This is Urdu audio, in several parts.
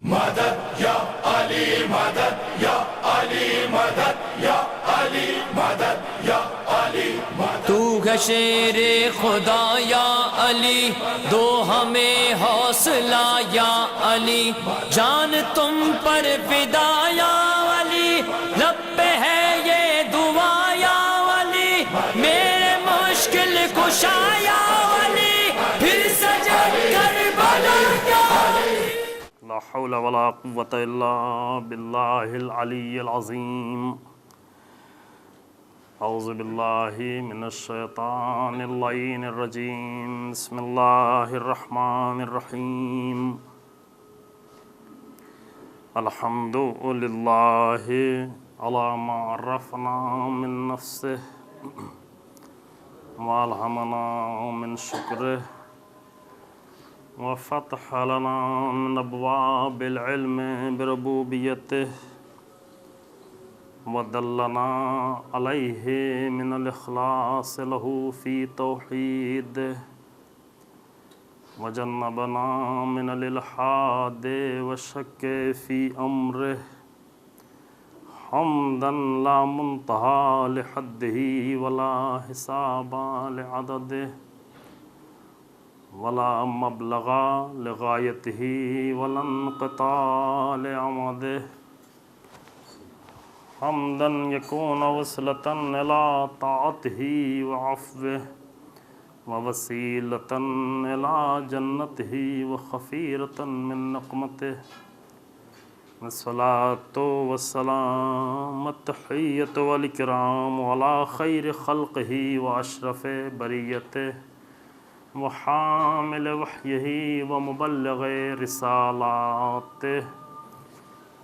مدد یا علی مدد یا علی مدد یا علی مدد یا علی مدد. تو ہے شیر خدا یا علی، دو ہمیں حوصلہ یا علی، جان تم پر فدا یا علی، لب پہ ہے یہ دعا یا علی، میرے مشکل کشا یا علی، پھر سجد کر بلا یا علی. لا حول ولا قوة الا باللہ العلی العظیم. اعوذ باللہ من الشیطان اللعین الرجیم. بسم اللہ الرحمن الرحیم. الحمد للہ علی ما عرفنا من نفسہ والہمنا من شکرہ وفتح لنا من ابواب العلم بربوبیتہ ودلنا علیہ من الاخلاص له فی توحید وجنبنا من الالحاد والشک فی امرہ حمدا لا منتہى لحدہ ولا حساب لعددہ ولا مبلغ لغایتہ ولا انقطاع لعمدہ حمدا یکون وصلة الى طاعتہ وعفوہ ووسیلة الى جنتہ وخفیرة من نقمتہ والصلاة والسلام التحیۃ والاکرام علی خیر خلقہ واشرف بریتہ وحامل وحیہ ومبلغ رسالاتہ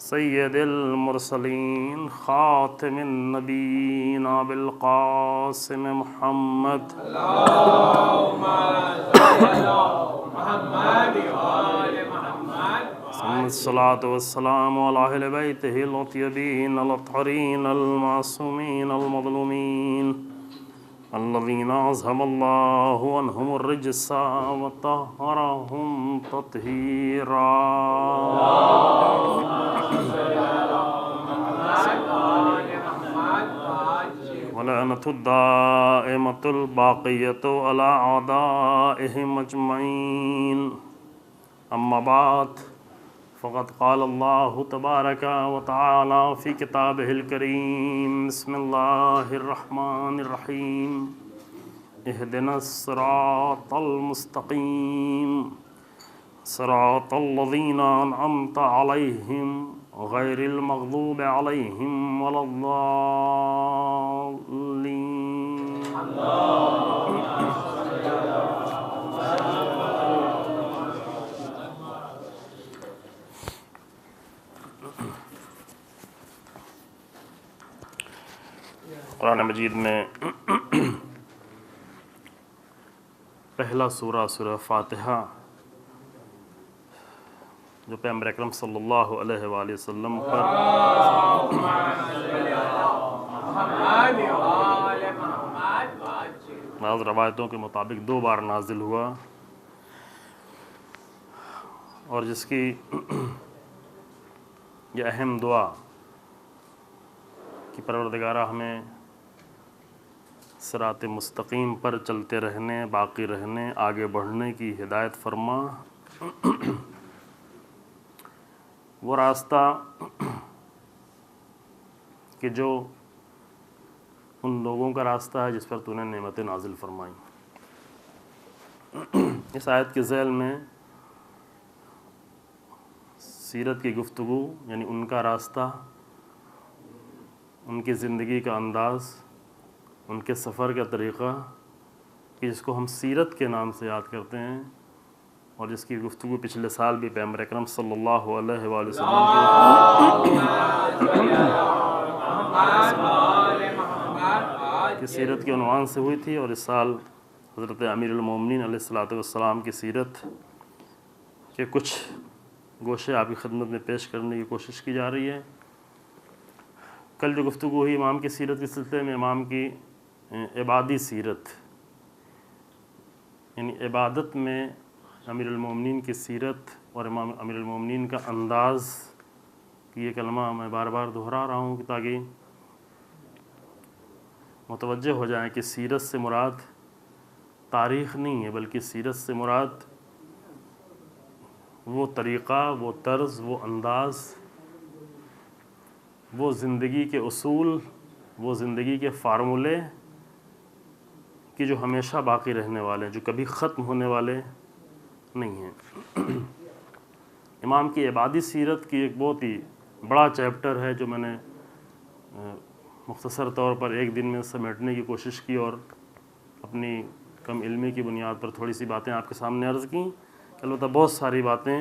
سید المرسلین خاتم النبیین بالقاسم محمد اللہم صل علی محمد وآل محمد. الصلاة والسلام علی اہل بیتہ الطیبین الاطہرین المعصومین المظلومین الذین اذھب اللہ عنہم الرجس وطہرہم تطہیرا. ولعنۃ الدائمۃ الباقیۃ علی اعدائہم اجمعین. اما بعد فقد قال اللہ تبارک و تعالی فی کتابہ الکریم. بسم اللہ الرحمن الرحیم. اہدنا الصراط المستقیم صراط الذین انعمت علیہم غیر المغضوب علیہم ولا الضالین. قرآن مجید میں پہلا سورہ سورہ فاتحہ جو پیغمبر اکرم صلی اللہ علیہ وآلہ وسلم پر بعض روایتوں کے مطابق 2 بار نازل ہوا، اور جس کی یہ اہم دعا کہ پروردگارہ ہمیں صراط مستقیم پر چلتے رہنے، باقی رہنے، آگے بڑھنے کی ہدایت فرما. وہ راستہ کہ جو ان لوگوں کا راستہ ہے جس پر تو نے نعمتیں نازل فرمائیں. اس آیت کے ذیل میں سیرت کی گفتگو، یعنی ان کا راستہ، ان کی زندگی کا انداز، ان کے سفر کا طریقہ، کہ جس کو ہم سیرت کے نام سے یاد کرتے ہیں، اور جس کی گفتگو پچھلے سال بھی پیغمبر اکرم صلی اللہ علیہ وآلہ وسلم کی سیرت کے عنوان سے ہوئی تھی. اور اس سال حضرت امیر المومنین علیہ السلام کی سیرت کے کچھ گوشے آپ کی خدمت میں پیش کرنے کی کوشش کی جا رہی ہے. کل جو گفتگو ہوئی امام کی سیرت کے سلسلے میں، امام کی عبادی سیرت، یعنی عبادت میں امیر المومنین کی سیرت اور امام امیر المومنین کا انداز کی یہ کلمہ میں بار بار دہرا رہا ہوں کہ تاکہ متوجہ ہو جائیں کہ سیرت سے مراد تاریخ نہیں ہے، بلکہ سیرت سے مراد وہ طریقہ، وہ طرز، وہ انداز، وہ زندگی کے اصول، وہ زندگی کے فارمولے کہ جو ہمیشہ باقی رہنے والے ہیں، جو کبھی ختم ہونے والے نہیں ہیں۔ امام کی عبادی سیرت کی ایک بہت ہی بڑا چیپٹر ہے جو میں نے مختصر طور پر ایک دن میں سمیٹنے کی کوشش کی اور اپنی کم علمی کی بنیاد پر تھوڑی سی باتیں آپ کے سامنے عرض کیں۔ البتہ بہت ساری باتیں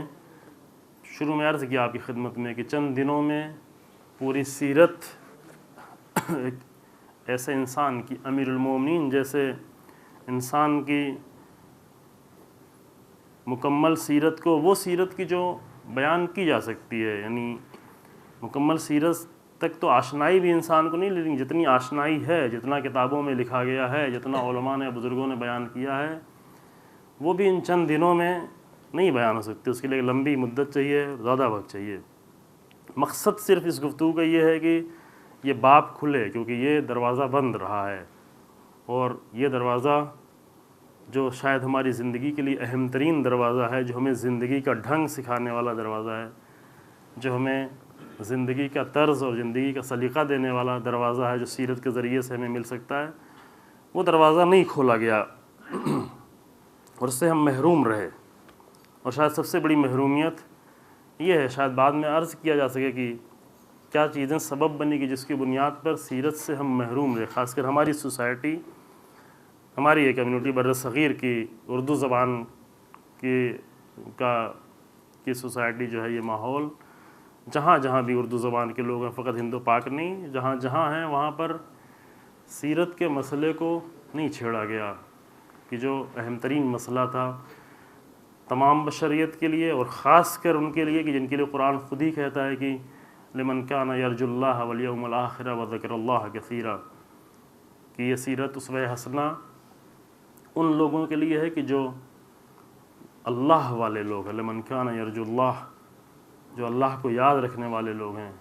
شروع میں عرض کیا آپ کی خدمت میں کہ چند دنوں میں پوری سیرت ایک ایسے انسان کی، امیر المومنین جیسے انسان کی مکمل سیرت کو، وہ سیرت کی جو بیان کی جا سکتی ہے، یعنی مکمل سیرت تک تو آشنائی بھی انسان کو نہیں، لیکن جتنی آشنائی ہے، جتنا کتابوں میں لکھا گیا ہے، جتنا علماء نے، بزرگوں نے بیان کیا ہے، وہ بھی ان چند دنوں میں نہیں بیان ہو سکتی۔ اس کے لیے لمبی مدت چاہیے، زیادہ وقت چاہیے۔ مقصد صرف اس گفتگو کا یہ ہے کہ یہ باب کھلے، کیونکہ یہ دروازہ بند رہا ہے، اور یہ دروازہ جو شاید ہماری زندگی کے لیے اہم ترین دروازہ ہے، جو ہمیں زندگی کا ڈھنگ سکھانے والا دروازہ ہے، جو ہمیں زندگی کا طرز اور زندگی کا سلیقہ دینے والا دروازہ ہے، جو سیرت کے ذریعے سے ہمیں مل سکتا ہے، وہ دروازہ نہیں کھولا گیا اور اس سے ہم محروم رہے۔ اور شاید سب سے بڑی محرومیت یہ ہے، شاید بعد میں عرض کیا جا سکے کہ کیا چیزیں سبب بنی کہ جس کی بنیاد پر سیرت سے ہم محروم رہے، خاص کر ہماری سوسائٹی، ہماری یہ کمیونٹی بر صغیر کی اردو زبان کی سوسائٹی جو ہے، یہ ماحول جہاں جہاں بھی اردو زبان کے لوگ ہیں، فقط ہند و پاک نہیں، جہاں جہاں ہیں وہاں پر سیرت کے مسئلے کو نہیں چھیڑا گیا، کہ جو اہم ترین مسئلہ تھا تمام بشریت کے لیے، اور خاص کر ان کے لیے کہ جن کے لیے قرآن خود ہی کہتا ہے کہ لمن کان یرجو اللہ والیوم الآخر وذکر اللہ کثیرا، کہ یہ سیرت اسوہ حسنہ ان لوگوں کے لیے ہے کہ جو اللہ والے لوگ ہیں، لمن کان یرجو اللہ، جو اللہ کو یاد رکھنے والے لوگ ہیں،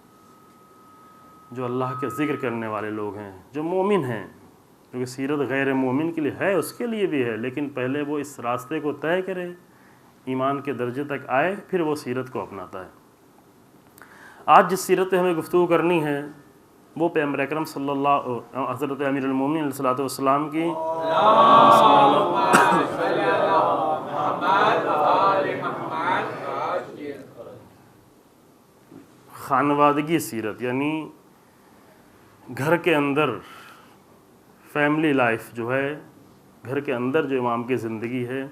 جو اللہ کے ذکر کرنے والے لوگ ہیں، جو مومن ہیں، کیونکہ سیرت غیر مومن کے لیے ہے، اس کے لیے بھی ہے، لیکن پہلے وہ اس راستے کو طے کرے، ایمان کے درجے تک آئے، پھر وہ سیرت کو اپناتا ہے۔ آج جس سیرت پہ ہمیں گفتگو کرنی ہے وہ پیغمبر اکرم صلی اللہ، حضرت امیر المومنین علیہ الصلوۃ والسلام کی خانوادگی سیرت، یعنی گھر کے اندر فیملی لائف جو ہے، گھر کے اندر جو امام کی زندگی ہے،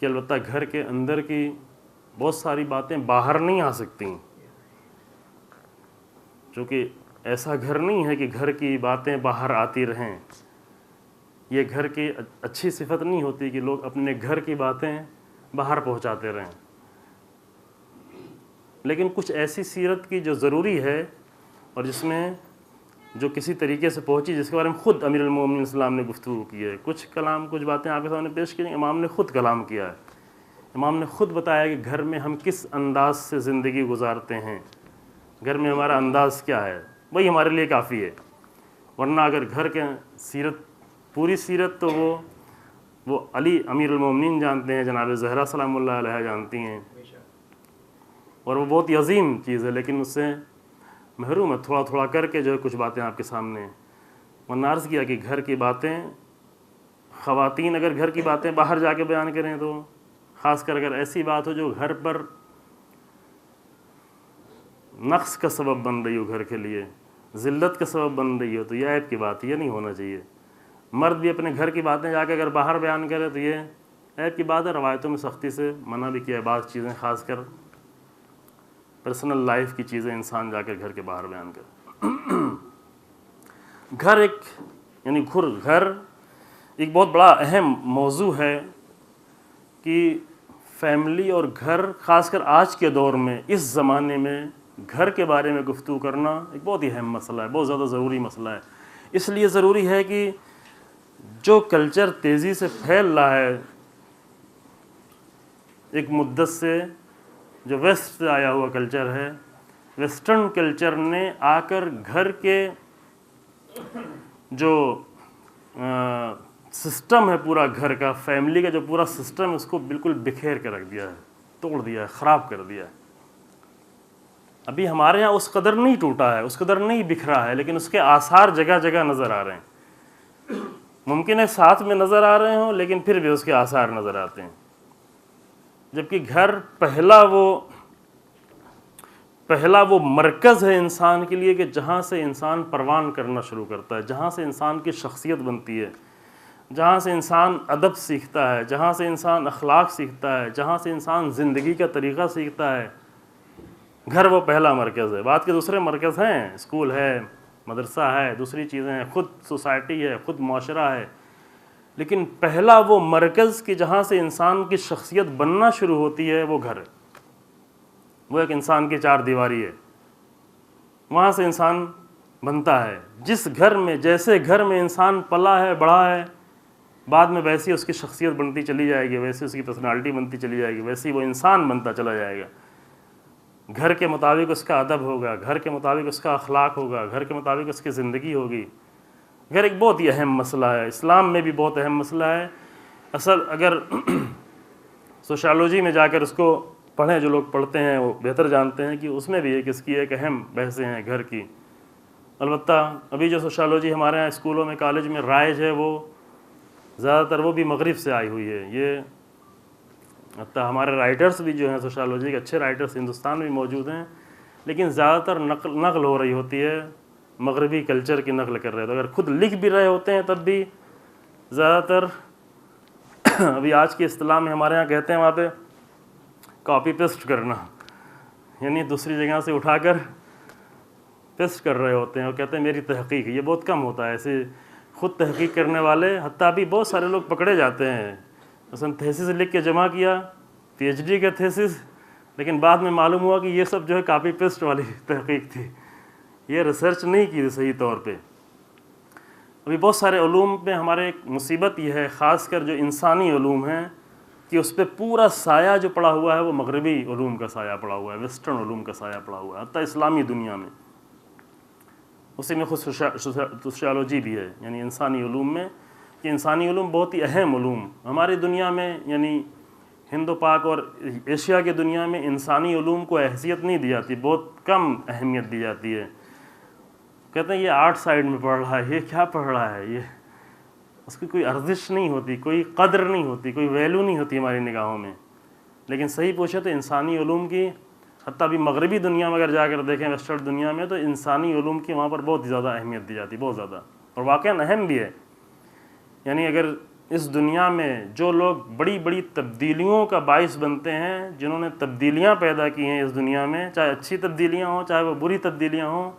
کہ البتہ گھر کے اندر کی بہت ساری باتیں باہر نہیں آ سکتی، چونکہ ایسا گھر نہیں ہے کہ گھر کی باتیں باہر آتی رہیں، یہ گھر کی اچھی صفت نہیں ہوتی کہ لوگ اپنے گھر کی باتیں باہر پہنچاتے رہیں، لیکن کچھ ایسی سیرت کی جو ضروری ہے اور جس میں جو کسی طریقے سے پہنچی، جس کے بارے میں خود امیر المومنین السلام نے گفتگو کی ہے، کچھ کلام، کچھ باتیں آپ کے سامنے پیش کی، امام نے خود کلام کیا ہے، امام نے خود بتایا کہ گھر میں ہم کس انداز سے زندگی گزارتے ہیں، گھر میں ہمارا انداز کیا ہے، وہی ہمارے لیے کافی ہے۔ ورنہ اگر گھر کے سیرت، پوری سیرت تو وہ علی امیر المومنین جانتے ہیں، جناب زہرا سلام اللہ علیہ جانتی ہیں، اور وہ بہت ہی عظیم چیز ہے، لیکن اس سے محروم ہے، تھوڑا تھوڑا کر کے جو ہے کچھ باتیں آپ کے سامنے۔ ورنہ عرض کیا کہ گھر کی باتیں، خواتین اگر گھر کی باتیں باہر جا کے بیان کریں، تو خاص کر اگر ایسی بات ہو جو گھر پر نقص کا سبب بن رہی ہو، گھر کے لیے ذلت کا سبب بن رہی ہو، تو یہ عیب کی بات ہے، یہ نہیں ہونا چاہیے۔ مرد بھی اپنے گھر کی باتیں جا کے اگر باہر بیان کرے تو یہ عیب کی بات ہے، روایتوں میں سختی سے منع بھی کیا ہے، بعض چیزیں خاص کر پرسنل لائف کی چیزیں انسان جا کر گھر کے باہر بیان کرے۔ گھر ایک، یعنی گھر ایک بہت بڑا اہم موضوع ہے کہ فیملی اور گھر، خاص کر آج کے دور میں، اس زمانے میں گھر کے بارے میں گفتگو کرنا ایک بہت ہی اہم مسئلہ ہے، بہت زیادہ ضروری مسئلہ ہے۔ اس لیے ضروری ہے کہ جو کلچر تیزی سے پھیل رہا ہے، ایک مدت سے جو ویسٹ سے آیا ہوا کلچر ہے، ویسٹرن کلچر نے آ کر گھر کے جو سسٹم ہے پورا گھر کا، فیملی کا جو پورا سسٹم ہے، اس کو بالکل بکھیر کے رکھ دیا ہے، توڑ دیا ہے، خراب کر دیا ہے۔ ابھی ہمارے یہاں اس قدر نہیں ٹوٹا ہے، اس قدر نہیں بکھرا ہے، لیکن اس کے آثار جگہ جگہ نظر آ رہے ہیں۔ ممکن ہے ساتھ میں نظر آ رہے ہوں، لیکن پھر بھی اس کے آثار نظر آتے ہیں۔ جبکہ گھر پہلا وہ مرکز ہے انسان کے لیے کہ جہاں سے انسان پروان کرنا شروع کرتا ہے، جہاں سے انسان کی شخصیت بنتی ہے، جہاں سے انسان ادب سیکھتا ہے، جہاں سے انسان اخلاق سیکھتا ہے، جہاں سے انسان زندگی کا طریقہ سیکھتا ہے۔ گھر وہ پہلا مرکز ہے۔ بعد کے دوسرے مرکز ہیں، اسکول ہے، مدرسہ ہے، دوسری چیزیں ہیں، خود سوسائٹی ہے، خود معاشرہ ہے، لیکن پہلا وہ مرکز کہ جہاں سے انسان کی شخصیت بننا شروع ہوتی ہے وہ گھر ہے۔ وہ ایک انسان کی چار دیواری ہے، وہاں سے انسان بنتا ہے۔ جس گھر میں، جیسے گھر میں انسان پلا ہے، بڑھا ہے، بعد میں ویسی اس کی شخصیت بنتی چلی جائے گی، ویسی اس کی پرسنالٹی بنتی چلی جائے گی، ویسی وہ انسان بنتا چلا جائے گا۔ گھر کے مطابق اس کا ادب ہوگا، گھر کے مطابق اس کا اخلاق ہوگا، گھر کے مطابق اس کی زندگی ہوگی۔ گھر ایک بہت ہی اہم مسئلہ ہے، اسلام میں بھی بہت اہم مسئلہ ہے۔ اصل اگر سوشالوجی میں جا کر اس کو پڑھیں، جو لوگ پڑھتے ہیں وہ بہتر جانتے ہیں کہ اس میں بھی ایک اس کی ایک اہم بحثیں ہیں گھر کی۔ البتہ ابھی جو سوشالوجی ہمارے یہاں اسکولوں میں، کالج میں رائج ہے، وہ زیادہ تر وہ بھی مغرب سے آئی ہوئی ہے۔ یہ حتیٰ ہمارے رائٹرس بھی جو ہیں سوشالوجی کے، اچھے رائٹرس ہندوستان میں موجود ہیں، لیکن زیادہ تر نقل ہو رہی ہوتی ہے، مغربی کلچر کی نقل کر رہے ہیں۔ تو اگر خود لکھ بھی رہے ہوتے ہیں تب بھی زیادہ تر ابھی آج کی اصطلاح میں ہمارے یہاں کہتے ہیں وہاں پہ کاپی پیسٹ کرنا، یعنی دوسری جگہ سے اٹھا کر پیسٹ کر رہے ہوتے ہیں، اور کہتے ہیں میری تحقیق۔ یہ بہت کم ہوتا ہے ایسے خود تحقیق کرنے والے، حتیٰ ابھی بہت سارے لوگ پکڑے جاتے ہیں، مثلا تھیسس لکھ کے جمع کیا، پی ایچ ڈی کا تھیسس، لیکن بعد میں معلوم ہوا کہ یہ سب جو ہے کاپی پیسٹ والی تحقیق تھی، یہ ریسرچ نہیں کی صحیح طور پہ۔ ابھی بہت سارے علوم میں ہمارے ایک مصیبت یہ ہے، خاص کر جو انسانی علوم ہیں، کہ اس پہ پورا سایہ جو پڑا ہوا ہے وہ مغربی علوم کا سایہ پڑا ہوا ہے، ویسٹرن علوم کا سایہ پڑا ہوا ہے، حتیٰ اسلامی دنیا میں۔ اسی میں خود سوشیالوجی بھی ہے، یعنی انسانی علوم میں، کہ انسانی علوم بہت ہی اہم علوم ہماری دنیا میں، یعنی ہند و پاک اور ایشیا کی دنیا میں انسانی علوم کو حیثیت نہیں دی جاتی، بہت کم اہمیت دی جاتی ہے۔ کہتے ہیں یہ آرٹ سائڈ میں پڑھ رہا ہے، یہ کیا پڑھ رہا ہے، یہ اس کی کوئی ارزش نہیں ہوتی، کوئی قدر نہیں ہوتی، کوئی ویلیو نہیں ہوتی ہماری نگاہوں میں۔ لیکن صحیح پوچھے تو انسانی علوم کی، حتیٰ ابھی مغربی دنیا میں اگر جا کر دیکھیں، ویسٹرن دنیا میں، تو انسانی علوم کی وہاں پر بہت زیادہ اہمیت دی جاتی، بہت زیادہ، اور واقعاً اہم بھی ہے۔ یعنی اگر اس دنیا میں جو لوگ بڑی بڑی تبدیلیوں کا باعث بنتے ہیں، جنہوں نے تبدیلیاں پیدا کی ہیں اس دنیا میں، چاہے اچھی تبدیلیاں ہوں چاہے وہ بری تبدیلیاں ہوں،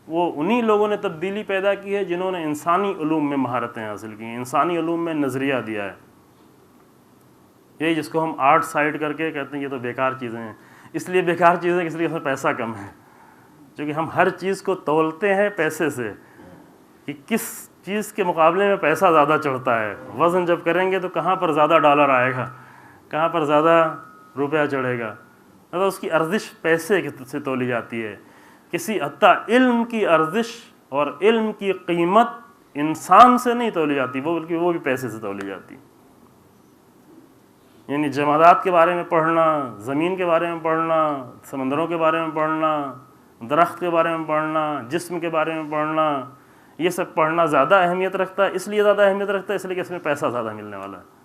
وہ انہی لوگوں نے تبدیلی پیدا کی ہے جنہوں نے انسانی علوم میں مہارتیں حاصل کی ہیں، انسانی علوم میں نظریہ دیا ہے۔ یہی جس کو ہم آرٹ سائڈ کر کے کہتے ہیں یہ تو بیکار چیزیں ہیں، اس لیے بیکار چیزیں اس لیے اس میں پیسہ کم ہے، کیونکہ ہم ہر چیز کو تولتے ہیں پیسے سے، کہ کس چیز کے مقابلے میں پیسہ زیادہ چڑھتا ہے۔ وزن جب کریں گے تو کہاں پر زیادہ ڈالر آئے گا، کہاں پر زیادہ روپیہ چڑھے گا، مطلب اس کی ارزش پیسے سے تولی جاتی ہے۔ کسی حتیٰ علم کی ارزش اور علم کی قیمت انسان سے نہیں تولی جاتی، وہ بلکہ وہ بھی پیسے سے تولی جاتی۔ یعنی جمادات کے بارے میں پڑھنا، زمین کے بارے میں پڑھنا، سمندروں کے بارے میں پڑھنا، درخت کے بارے میں پڑھنا، جسم کے بارے میں پڑھنا، یہ سب پڑھنا زیادہ اہمیت رکھتا ہے، اس لیے زیادہ اہمیت رکھتا ہے اس لیے کہ اس میں پیسہ زیادہ ملنے والا ہے۔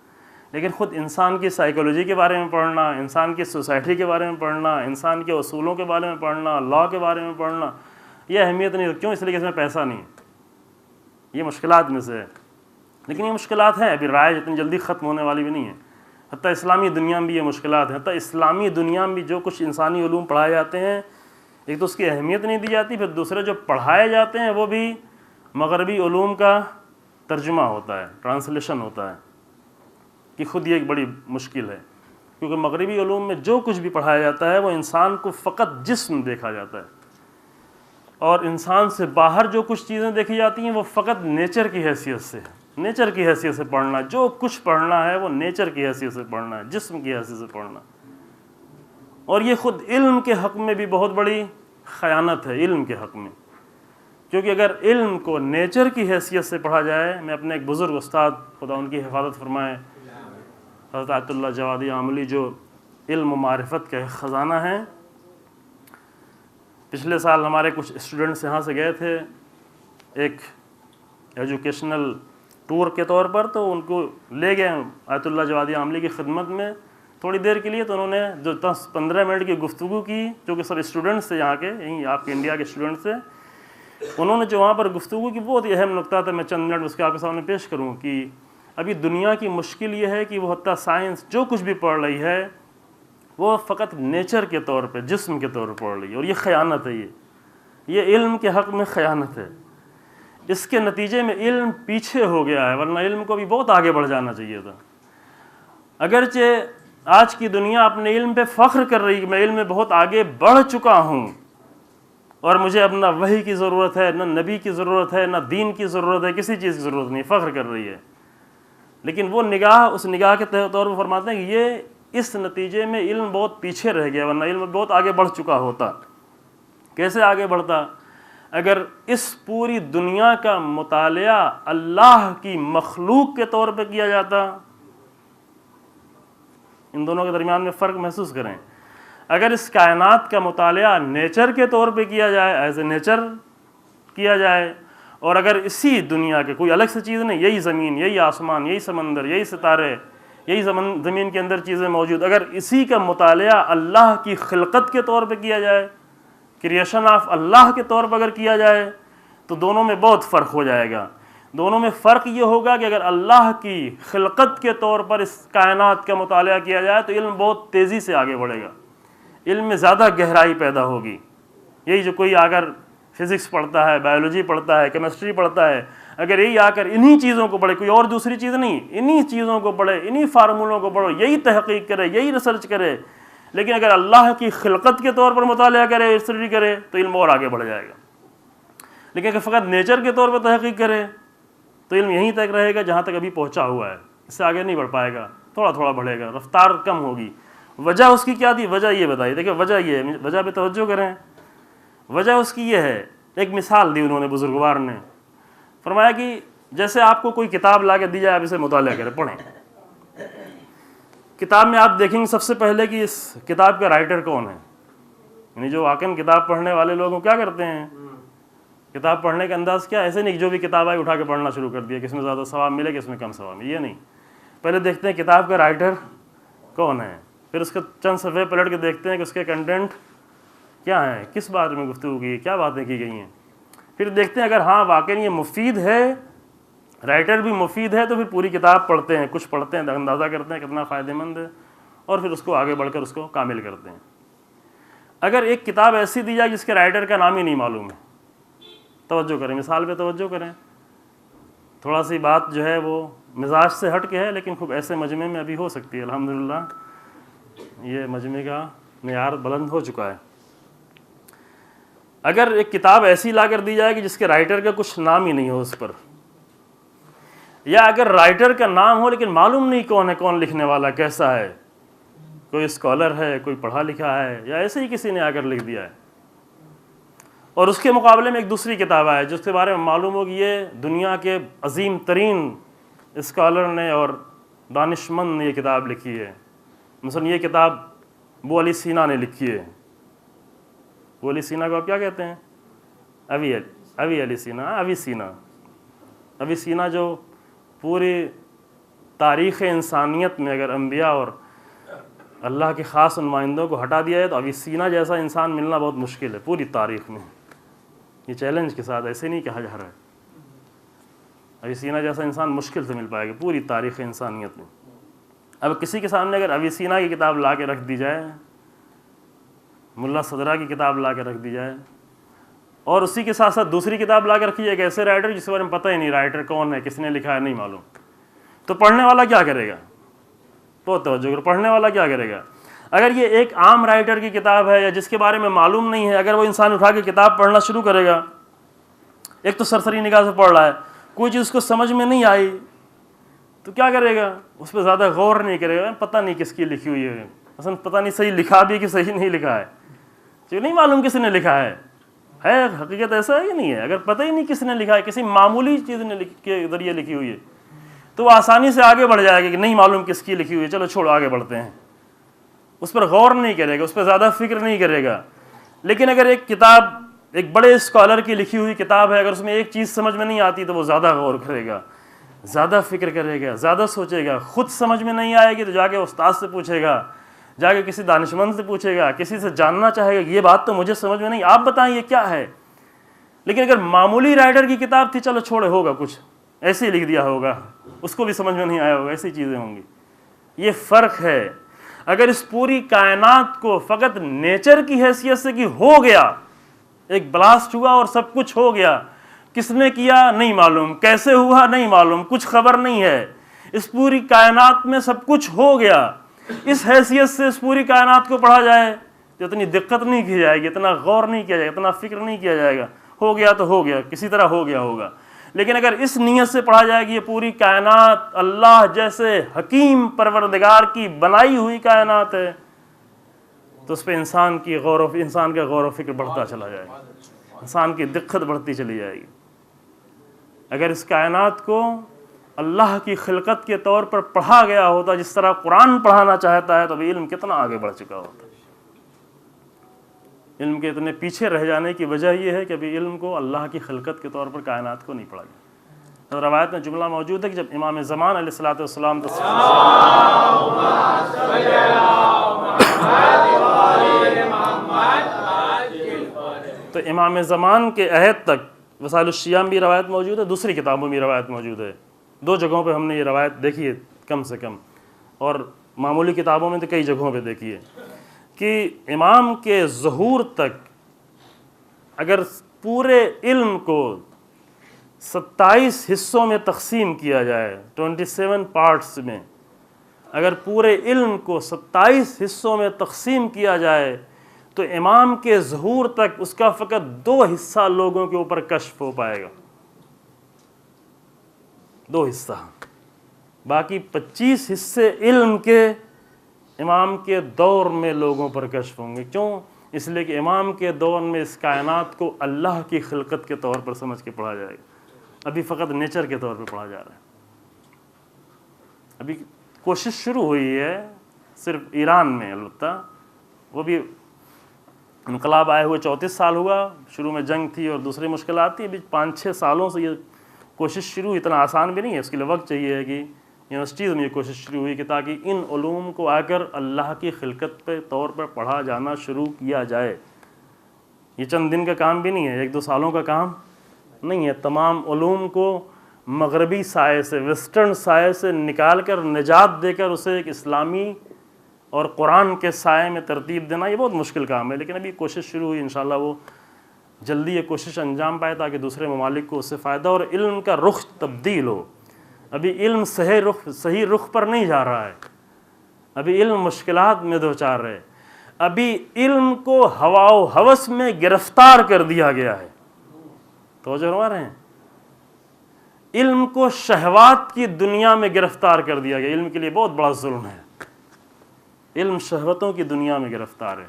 لیکن خود انسان کی سائیکولوجی کے بارے میں پڑھنا، انسان کی سوسائٹی کے بارے میں پڑھنا، انسان کے اصولوں کے بارے میں پڑھنا، لا کے بارے میں پڑھنا، یہ اہمیت نہیں رکھتی۔ کیوں؟ اس لیے کہ اس میں پیسہ نہیں۔ یہ مشکلات میں سے ہے، لیکن یہ مشکلات ہیں، ابھی رائج اتنی جلدی ختم ہونے والی بھی نہیں ہے۔ حتیٰ اسلامی دنیا میں بھی یہ مشکلات ہیں، حتیٰ اسلامی دنیا میں بھی جو کچھ انسانی علوم پڑھائے جاتے ہیں، ایک تو اس کی اہمیت نہیں دی جاتی، پھر دوسرے جو پڑھائے جاتے ہیں وہ بھی مغربی علوم کا ترجمہ ہوتا ہے، ٹرانسلیشن ہوتا ہے، کہ خود یہ ایک بڑی مشکل ہے، کیونکہ مغربی علوم میں جو کچھ بھی پڑھایا جاتا ہے وہ انسان کو فقط جسم دیکھا جاتا ہے، اور انسان سے باہر جو کچھ چیزیں دیکھی جاتی ہیں وہ فقط نیچر کی حیثیت سے ہے۔ نیچر کی حیثیت سے پڑھنا، جو کچھ پڑھنا ہے وہ نیچر کی حیثیت سے پڑھنا ہے، جسم کی حیثیت سے پڑھنا. اور یہ خود علم کے حق میں بھی بہت بڑی خیانت ہے، علم کے حق میں. کیونکہ اگر علم کو نیچر کی حیثیت سے پڑھا جائے، میں اپنے ایک بزرگ استاد خدا ان کی حفاظت فرمائے حضرت آیت اللہ جوادی عاملی، جو علم و معرفت کا ایک خزانہ ہے. پچھلے سال ہمارے کچھ اسٹوڈنٹس یہاں سے گئے تھے ایک ایجوکیشنل ٹور کے طور پر، تو ان کو لے گئے آیت اللہ جوادی عاملی کی خدمت میں تھوڑی دیر کے لیے. تو انہوں نے جو 10-15 منٹ کی گفتگو کی، جو کہ سب اسٹوڈنٹس تھے یہاں کے، یہیں آپ کے انڈیا کے اسٹوڈنٹس تھے، انہوں نے جو وہاں پر گفتگو کی بہت ہی اہم نقطہ تھا. میں چند منٹ اس کے آپ کے سامنے پیش کروں کہ ابھی دنیا کی مشکل یہ ہے کہ وہ حتیٰ سائنس جو کچھ بھی پڑھ رہی ہے وہ فقط نیچر کے طور پہ، جسم کے طور پہ پڑھ رہی ہے. اور یہ خیانت ہے، یہ علم کے حق میں خیانت ہے. اس کے نتیجے میں علم پیچھے ہو گیا ہے، ورنہ علم کو بھی بہت آگے بڑھ جانا چاہیے تھا. اگرچہ آج کی دنیا اپنے علم پہ فخر کر رہی ہے کہ میں علم میں بہت آگے بڑھ چکا ہوں اور مجھے اب نہ وحی کی ضرورت ہے، نہ نبی کی ضرورت ہے، نہ دین کی ضرورت ہے، کسی چیز کی ضرورت نہیں، فخر کر رہی ہے. لیکن وہ نگاہ، اس نگاہ کے طور پر فرماتے ہیں کہ یہ اس نتیجے میں علم بہت پیچھے رہ گیا، ورنہ علم بہت آگے بڑھ چکا ہوتا. کیسے آگے بڑھتا؟ اگر اس پوری دنیا کا مطالعہ اللہ کی مخلوق کے طور پہ کیا جاتا. ان دونوں کے درمیان میں فرق محسوس کریں. اگر اس کائنات کا مطالعہ نیچر کے طور پہ کیا جائے، ایز اے نیچر کیا جائے، اور اگر اسی دنیا کے کوئی الگ سے چیز نہیں، یہی زمین، یہی آسمان، یہی سمندر، یہی ستارے، یہی زمین کے اندر چیزیں موجود، اگر اسی کا مطالعہ اللہ کی خلقت کے طور پہ کیا جائے، کریشن آف اللہ کے طور پر اگر کیا جائے، تو دونوں میں بہت فرق ہو جائے گا. دونوں میں فرق یہ ہوگا کہ اگر اللہ کی خلقت کے طور پر اس کائنات کا مطالعہ کیا جائے تو علم بہت تیزی سے آگے بڑھے گا، علم میں زیادہ گہرائی پیدا ہوگی. یہی جو کوئی اگر فزکس پڑھتا ہے، بایولوجی پڑھتا ہے، کیمسٹری پڑھتا ہے، اگر یہی آ کر انہی چیزوں کو پڑھے، کوئی اور دوسری چیز نہیں، انہی چیزوں کو پڑھے، انہی فارمولوں کو پڑھو، یہی تحقیق کرے، یہی ریسرچ کرے، لیکن اگر اللہ کی خلقت کے طور پر مطالعہ کرے، اسٹڈی کرے، تو علم اور آگے بڑھ جائے گا. لیکن اگر فقط نیچر کے طور پر تحقیق کرے تو علم یہیں تک رہے گا جہاں تک ابھی پہنچا ہوا ہے، اس سے آگے نہیں بڑھ پائے گا، تھوڑا تھوڑا بڑھے گا، رفتار کم ہوگی. وجہ اس کی کیا تھی؟ وجہ یہ بتائی. دیکھیں وجہ یہ ہے، وجہ پہ توجہ کریں. وجہ اس کی یہ ہے، ایک مثال دی انہوں نے بزرگوار نے، فرمایا کہ جیسے آپ کو کوئی کتاب لا کے دی جائے، آپ اسے مطالعہ کریں، پڑھیں. کتاب میں آپ دیکھیں گے سب سے پہلے کہ اس کتاب کا رائٹر کون ہے. یعنی جو واقعاً کتاب پڑھنے والے لوگ کیا کرتے ہیں، کتاب پڑھنے کا انداز کیا، ایسے نہیں کہ جو بھی کتاب آئی اٹھا کے پڑھنا شروع کر دیا، کس میں زیادہ ثواب ملے کس میں کم ثواب ملے، یہ نہیں. پہلے دیکھتے ہیں کتاب کا رائٹر کون ہے، پھر اس کے چند صفحے پلٹ کے دیکھتے ہیں کہ اس کے کنٹینٹ کیا ہیں، کس بارے میں گفتگو کی، کیا باتیں کی گئی ہیں. پھر دیکھتے ہیں اگر ہاں واقعی یہ مفید ہے، رائٹر بھی مفید ہے، تو پھر پوری کتاب پڑھتے ہیں، کچھ پڑھتے ہیں، اندازہ کرتے ہیں کتنا فائدہ مند ہے، اور پھر اس کو آگے بڑھ کر اس کو کامل کرتے ہیں. اگر ایک کتاب ایسی دی جائے جس کے رائٹر کا نام ہی نہیں معلوم ہے، توجہ کریں، مثال پہ توجہ کریں، تھوڑا سی بات جو ہے وہ مزاج سے ہٹ کے ہے، لیکن خوب ایسے مجمع میں ابھی ہو سکتی ہے. الحمدللہ یہ مجمع کا معیار بلند ہو چکا ہے. اگر ایک کتاب ایسی لا کر دی جائے کہ جس کے رائٹر کا کچھ نام ہی نہیں ہو اس پر، یا اگر رائٹر کا نام ہو لیکن معلوم نہیں کون ہے، کون لکھنے والا کیسا ہے، کوئی اسکالر ہے، کوئی پڑھا لکھا ہے، یا ایسے ہی کسی نے آ کر لکھ دیا ہے، اور اس کے مقابلے میں ایک دوسری کتاب ہے جس کے بارے میں معلوم ہو کہ یہ دنیا کے عظیم ترین اسکالر نے اور دانشمند نے یہ کتاب لکھی ہے. مثلا یہ کتاب ابو علی سینا نے لکھی ہے. ابو علی سینا کو آپ کیا کہتے ہیں؟ ابی علی سینا. ابی سینا جو پوری تاریخ انسانیت میں اگر انبیاء اور اللہ کے خاص نمائندوں کو ہٹا دیا ہے تو ابی سینا جیسا انسان ملنا بہت مشکل ہے پوری تاریخ میں. یہ چیلنج کے ساتھ ایسے نہیں کہا جا رہا ہے، ابی سینا جیسا انسان مشکل سے مل پائے گا پوری تاریخ انسانیت میں. اب کسی کے سامنے اگر ابی سینا کی کتاب لا کے رکھ دی جائے، ملا صدرہ کی کتاب لا کے رکھ دی جائے، اور اسی کے ساتھ ساتھ دوسری کتاب لا کے رکھی جائے ایک ایسے رائٹر جس کے بارے میں پتہ ہی نہیں رائٹر کون ہے، کس نے لکھا ہے نہیں معلوم، تو پڑھنے والا کیا کرے گا؟ بہت توجہ کرو، پڑھنے والا کیا کرے گا؟ اگر یہ ایک عام رائٹر کی کتاب ہے یا جس کے بارے میں معلوم نہیں ہے، اگر وہ انسان اٹھا کے کتاب پڑھنا شروع کرے گا، ایک تو سرسری نگاہ سے پڑھ رہا ہے، کوئی چیز اس کو سمجھ میں نہیں آئی، تو کیا کرے گا؟ اس پہ زیادہ غور نہیں کرے گا، پتہ نہیں کس کی لکھی ہوئی ہے، اصل پتہ نہیں صحیح لکھا بھی کہ صحیح نہیں لکھا ہے، جو نہیں معلوم کس نے لکھا ہے حقیقت ایسا ہے کہ نہیں ہے؟ اگر پتہ ہی نہیں کس نے لکھا ہے، کسی معمولی چیز نے کے ذریعے لکھی ہوئی ہے تو وہ آسانی سے آگے بڑھ جائے گا کہ نہیں معلوم کس کی لکھی ہوئی ہے، چلو چھوڑو آگے بڑھتے ہیں، اس پر غور نہیں کرے گا، اس پہ زیادہ فکر نہیں کرے گا۔ لیکن اگر ایک کتاب ایک بڑے اسکالر کی لکھی ہوئی کتاب ہے، اگر اس میں ایک چیز سمجھ میں نہیں آتی تو وہ زیادہ غور کرے گا، زیادہ فکر کرے گا، زیادہ سوچے گا، خود سمجھ میں نہیں آئے گی تو جا کے استاد سے پوچھے گا، جا کے کسی دانشمند سے پوچھے گا، کسی سے جاننا چاہے گا کہ یہ بات تو مجھے سمجھ میں نہیں، آپ بتائیں یہ کیا ہے۔ لیکن اگر معمولی رائٹر کی کتاب تھی، چلو چھوڑے، ہوگا کچھ ایسے ہی لکھ دیا ہوگا، اس کو بھی سمجھ میں نہیں آیا ہوگا، ایسی چیزیں ہوں گی۔ یہ فرق ہے۔ اگر اس پوری کائنات کو فقط نیچر کی حیثیت سے کہ ہو گیا، ایک بلاسٹ ہوا اور سب کچھ ہو گیا، کس نے کیا نہیں معلوم، کیسے ہوا نہیں معلوم، کچھ خبر نہیں ہے، اس پوری کائنات میں سب کچھ ہو گیا، اس حیثیت سے اس پوری کائنات کو پڑھا جائے تو اتنی دقت نہیں کی جائے گی، اتنا غور نہیں کیا جائے گا، اتنا فکر نہیں کیا جائے گا، ہو گیا تو ہو گیا، کسی طرح ہو گیا ہوگا۔ لیکن اگر اس نیت سے پڑھا جائے کہ یہ پوری کائنات اللہ جیسے حکیم پروردگار کی بنائی ہوئی کائنات ہے تو اس پہ انسان کا غور و فکر بڑھتا چلا جائے گا، انسان کی دقت بڑھتی چلی جائے گی۔ اگر اس کائنات کو اللہ کی خلقت کے طور پر پڑھا گیا ہوتا جس طرح قرآن پڑھانا چاہتا ہے تو ابھی علم کتنا آگے بڑھ چکا ہوتا۔ علم کے اتنے پیچھے رہ جانے کی وجہ یہ ہے کہ ابھی علم کو اللہ کی خلقت کے طور پر کائنات کو نہیں پڑھا گیا۔ روایت میں جملہ موجود ہے کہ جب امام زمان علیہ السلام تو امام زمان کے عہد تک وسائل الشیام بھی روایت موجود ہے، دوسری کتابوں میں روایت موجود ہے، 2 جگہوں پہ ہم نے یہ روایت دیکھی ہے کم سے کم، اور معمولی کتابوں میں تو کئی جگہوں پہ دیکھی ہے کہ امام کے ظہور تک اگر پورے علم کو 27 حصوں میں تقسیم کیا جائے، 27 پارٹس میں اگر پورے علم کو 27 حصوں میں تقسیم کیا جائے تو امام کے ظہور تک اس کا فقط 2 حصہ لوگوں کے اوپر کشف ہو پائے گا، 2 حصہ، باقی 25 حصے علم کے امام کے دور میں لوگوں پر کشف ہوں گے۔ کیوں؟ اس لیے کہ امام کے دور میں اس کائنات کو اللہ کی خلقت کے طور پر سمجھ کے پڑھا جائے گا، ابھی فقط نیچر کے طور پہ پڑھا جا رہا ہے۔ ابھی کوشش شروع ہوئی ہے صرف ایران میں، البتہ وہ بھی انقلاب آئے ہوئے 34 سال ہوا، شروع میں جنگ تھی اور دوسری مشکلات تھی، ابھی 5-6 سالوں سے یہ کوشش شروع، اتنا آسان بھی نہیں ہے، اس کے لیے وقت چاہیے ہے کہ یونیورسٹیز میں یہ کوشش شروع ہوئی کہ تاکہ ان علوم کو آ کر اللہ کی خلقت پہ طور پر پڑھا جانا شروع کیا جائے۔ یہ چند دن کا کام بھی نہیں ہے، 1-2 سالوں کا کام نہیں ہے، تمام علوم کو مغربی سائے سے، ویسٹرن سائے سے نکال کر نجات دے کر اسے ایک اسلامی اور قرآن کے سائے میں ترتیب دینا، یہ بہت مشکل کام ہے، لیکن ابھی کوشش شروع ہوئی، انشاءاللہ وہ جلدی یہ کوشش انجام پائے تاکہ دوسرے ممالک کو اس سے فائدہ اور علم کا رخ تبدیل ہو۔ ابھی علم صحیح رخ پر نہیں جا رہا ہے، ابھی علم مشکلات میں دوچار ہے، ابھی علم کو ہوا و ہوس میں گرفتار کر دیا گیا ہے۔ توجہ فرما رہے ہیں؟ علم کو شہوات کی دنیا میں گرفتار کر دیا گیا۔ علم کے لیے بہت بڑا ظلم ہے، علم شہوتوں کی دنیا میں گرفتار ہے،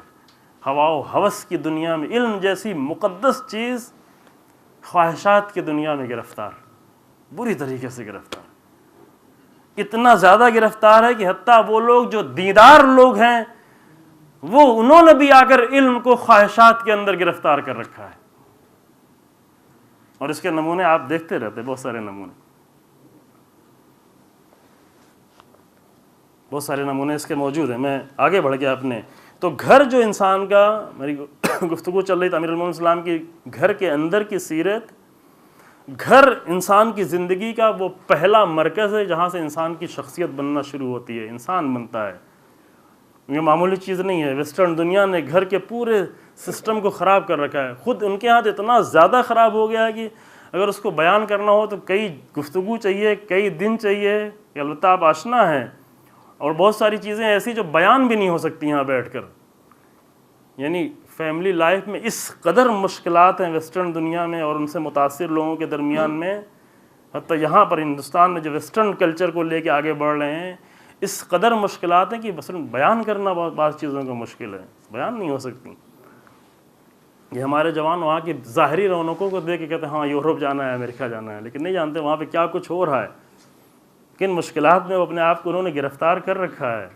ہوا و ہوس کی دنیا میں، علم جیسی مقدس چیز خواہشات کی دنیا میں گرفتار، بری طریقے سے گرفتار، اتنا زیادہ گرفتار ہے کہ حتیٰ وہ لوگ جو دیندار لوگ ہیں انہوں نے بھی آ کر علم کو خواہشات کے اندر گرفتار کر رکھا ہے، اور اس کے نمونے آپ دیکھتے رہتے، بہت سارے نمونے اس کے موجود ہیں۔ میں آگے بڑھ گیا اپنے تو گھر جو انسان کا، میری گفتگو چل رہی تھی امیر المومنین السلام کی گھر کے اندر کی سیرت، گھر انسان کی زندگی کا وہ پہلا مرکز ہے جہاں سے انسان کی شخصیت بننا شروع ہوتی ہے، انسان بنتا ہے، یہ معمولی چیز نہیں ہے۔ ویسٹرن دنیا نے گھر کے پورے سسٹم کو خراب کر رکھا ہے، خود ان کے ہاتھ اتنا زیادہ خراب ہو گیا ہے کہ اگر اس کو بیان کرنا ہو تو کئی گفتگو چاہیے، کئی دن چاہیے، کہ البتہ آپ آشنا ہیں، اور بہت ساری چیزیں ایسی جو بیان بھی نہیں ہو سکتی یہاں بیٹھ کر، یعنی فیملی لائف میں اس قدر مشکلات ہیں ویسٹرن دنیا میں اور ان سے متاثر لوگوں کے درمیان میں حتیٰ یہاں پر ہندوستان میں جو ویسٹرن کلچر کو لے کے آگے بڑھ رہے ہیں، اس قدر مشکلات ہیں کہ بس بیان کرنا بعض چیزوں کا مشکل ہے، بیان نہیں ہو سکتی۔ یہ ہمارے جوان وہاں کی ظاہری رونقوں کو دیکھ کے کہتے ہیں ہاں یورپ جانا ہے، امریکہ جانا ہے، لیکن نہیں جانتے وہاں پہ کیا کچھ ہو رہا ہے، کن مشکلات میں وہ اپنے آپ کو انہوں نے گرفتار کر رکھا ہے۔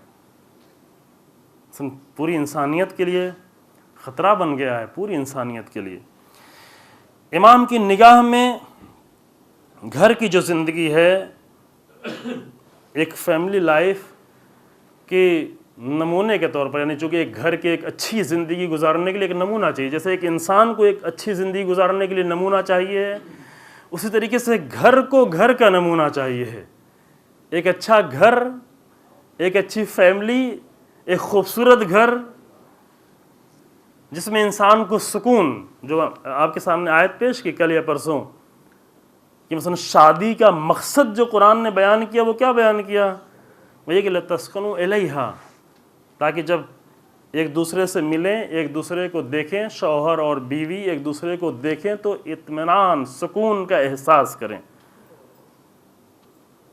پوری انسانیت کے لیے خطرہ بن گیا ہے، پوری انسانیت کے لیے۔ امام کی نگاہ میں گھر کی جو زندگی ہے ایک فیملی لائف کے نمونے کے طور پر، یعنی چونکہ ایک گھر کے ایک اچھی زندگی گزارنے کے لیے ایک نمونہ چاہیے، جیسے ایک انسان کو ایک اچھی زندگی گزارنے کے لیے نمونہ چاہیے، اسی طریقے سے گھر کو گھر کا نمونہ چاہیے۔ ایک اچھا گھر، ایک اچھی فیملی، ایک خوبصورت گھر جس میں انسان کو سکون، جو آپ کے سامنے آیت پیش کی کل یا پرسوں کہ مثلا شادی کا مقصد جو قرآن نے بیان کیا، وہ کیا بیان کیا؟ وہ یہ کہ لَتَسْكُنُوا إِلَيْهَا، تاکہ جب ایک دوسرے سے ملیں، ایک دوسرے کو دیکھیں، شوہر اور بیوی ایک دوسرے کو دیکھیں تو اطمینان، سکون کا احساس کریں۔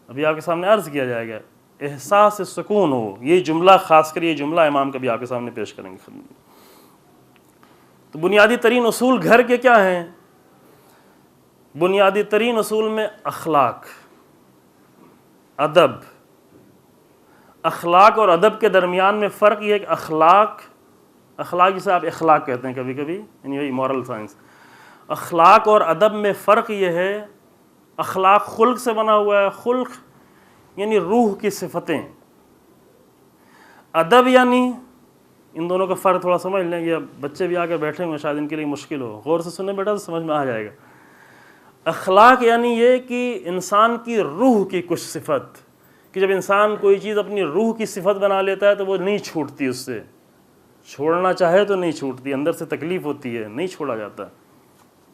ابھی آپ کے سامنے عرض کیا جائے گا، احساس سکون ہو، یہ جملہ خاص کر یہ جملہ امام کبھی آپ کے سامنے پیش کریں گے خدمت۔ تو بنیادی ترین اصول گھر کے کیا ہیں؟ بنیادی ترین اصول میں اخلاق، ادب۔ اخلاق اور ادب کے درمیان میں فرق یہ ہے کہ اخلاق جسے آپ اخلاق کہتے ہیں کبھی کبھی، یعنی وہی مورل سائنس، اخلاق اور ادب میں فرق یہ ہے، اخلاق خلق سے بنا ہوا ہے، خلق یعنی روح کی صفتیں، ادب یعنی ان دونوں کا فرق تھوڑا سمجھ لیں، یہ بچے بھی آ کر بیٹھے ہوئے شاید ان کے لیے مشکل ہو، غور سے سنیں بیٹا تو سمجھ میں آ جائے گا۔ اخلاق یعنی یہ کہ انسان کی روح کی کچھ صفت، کہ جب انسان کوئی چیز اپنی روح کی صفت بنا لیتا ہے تو وہ نہیں چھوٹتی، اس سے چھوڑنا چاہے تو نہیں چھوٹتی، اندر سے تکلیف ہوتی ہے، نہیں چھوڑا جاتا۔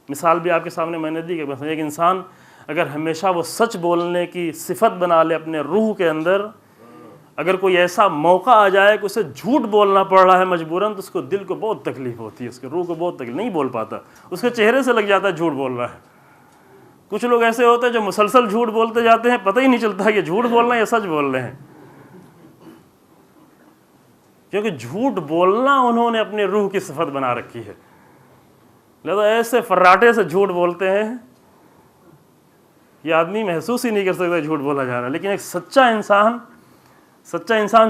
مثال بھی آپ کے سامنے میں نے دی کہ مثلا ایک انسان اگر ہمیشہ وہ سچ بولنے کی صفت بنا لے اپنے روح کے اندر، اگر کوئی ایسا موقع آ جائے کہ اسے جھوٹ بولنا پڑ رہا ہے مجبوراً، تو اس کو دل کو بہت تکلیف ہوتی ہے، اس کے روح کو بہت تکلیف، نہیں بول پاتا، اس کے چہرے سے لگ جاتا ہے جھوٹ بول رہا ہے۔ کچھ لوگ ایسے ہوتے ہیں جو مسلسل جھوٹ بولتے جاتے ہیں، پتہ ہی نہیں چلتا کہ جھوٹ بول رہے ہیں یا سچ بول رہے ہیں، کیونکہ جھوٹ بولنا انہوں نے اپنے روح کی صفت بنا رکھی ہے، لہذا ایسے فراٹے سے جھوٹ بولتے ہیں یہ آدمی محسوس ہی نہیں کر سکتا جھوٹ بولا جا رہا ہے۔ لیکن ایک سچا انسان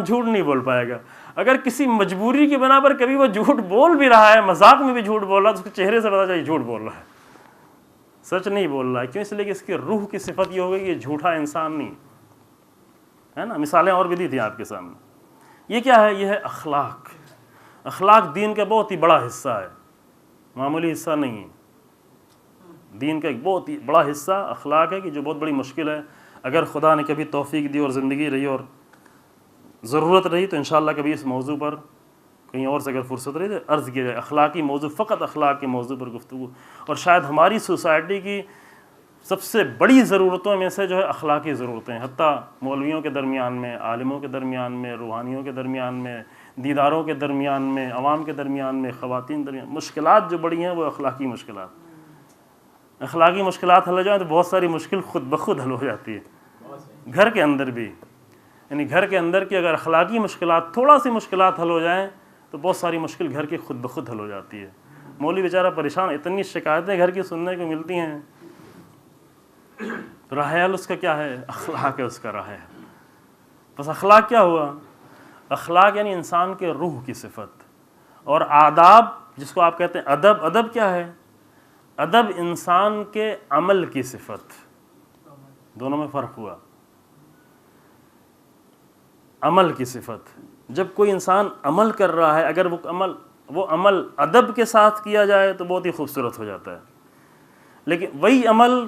جھوٹ نہیں بول پائے گا۔ اگر کسی مجبوری کی بنا پر کبھی وہ جھوٹ بول بھی رہا ہے، مذاق میں بھی جھوٹ بول رہا ہے، تو اس کے چہرے سے پتا چلے جھوٹ بول رہا ہے، سچ نہیں بول رہا ہے۔ کیوں؟ اس لیے کہ اس کی روح کی صفت یہ ہوگی کہ یہ جھوٹا انسان نہیں ہے نا۔ مثالیں اور بھی دی تھیں آپ کے سامنے۔ یہ کیا ہے؟ یہ ہے اخلاق۔ اخلاق دین کا بہت ہی بڑا حصہ ہے، معمولی حصہ نہیں ہے۔ دین کا ایک بہت ہی بڑا حصہ اخلاق ہے کہ جو بہت بڑی مشکل ہے۔ اگر خدا نے کبھی توفیق دی اور زندگی رہی اور ضرورت رہی تو انشاءاللہ کبھی اس موضوع پر کہیں اور سے اگر فرصت رہی تو عرض کیا جائے، اخلاقی موضوع، فقط اخلاق کے موضوع پر گفتگو۔ اور شاید ہماری سوسائٹی کی سب سے بڑی ضرورتوں میں سے جو ہے اخلاقی ضرورتیں، حتیٰ مولویوں کے درمیان میں، عالموں کے درمیان میں، روحانیوں کے درمیان میں، دیداروں کے درمیان میں، عوام کے درمیان میں، خواتین کے درمیان، مشکلات جو بڑی ہیں وہ اخلاقی مشکلات۔ اخلاقی مشکلات حل ہو جائیں تو بہت ساری مشکل خود بخود حل ہو جاتی ہے، گھر کے اندر بھی، یعنی گھر کے اندر کی اگر اخلاقی مشکلات، تھوڑا سی مشکلات حل ہو جائیں تو بہت ساری مشکل گھر کی خود بخود حل ہو جاتی ہے۔ مولوی بیچارہ پریشان، اتنی شکایتیں گھر کی سننے کو ملتی ہیں، راہ حل اس کا کیا ہے؟ اخلاق ہے اس کا راہ حل۔ بس اخلاق کیا ہوا؟ اخلاق یعنی انسان کے روح کی صفت، اور آداب جس کو آپ کہتے ہیں ادب، ادب کیا ہے؟ ادب انسان کے عمل کی صفت، دونوں میں فرق ہوا۔ عمل کی صفت، جب کوئی انسان عمل کر رہا ہے، اگر وہ عمل ادب کے ساتھ کیا جائے تو بہت ہی خوبصورت ہو جاتا ہے، لیکن وہی عمل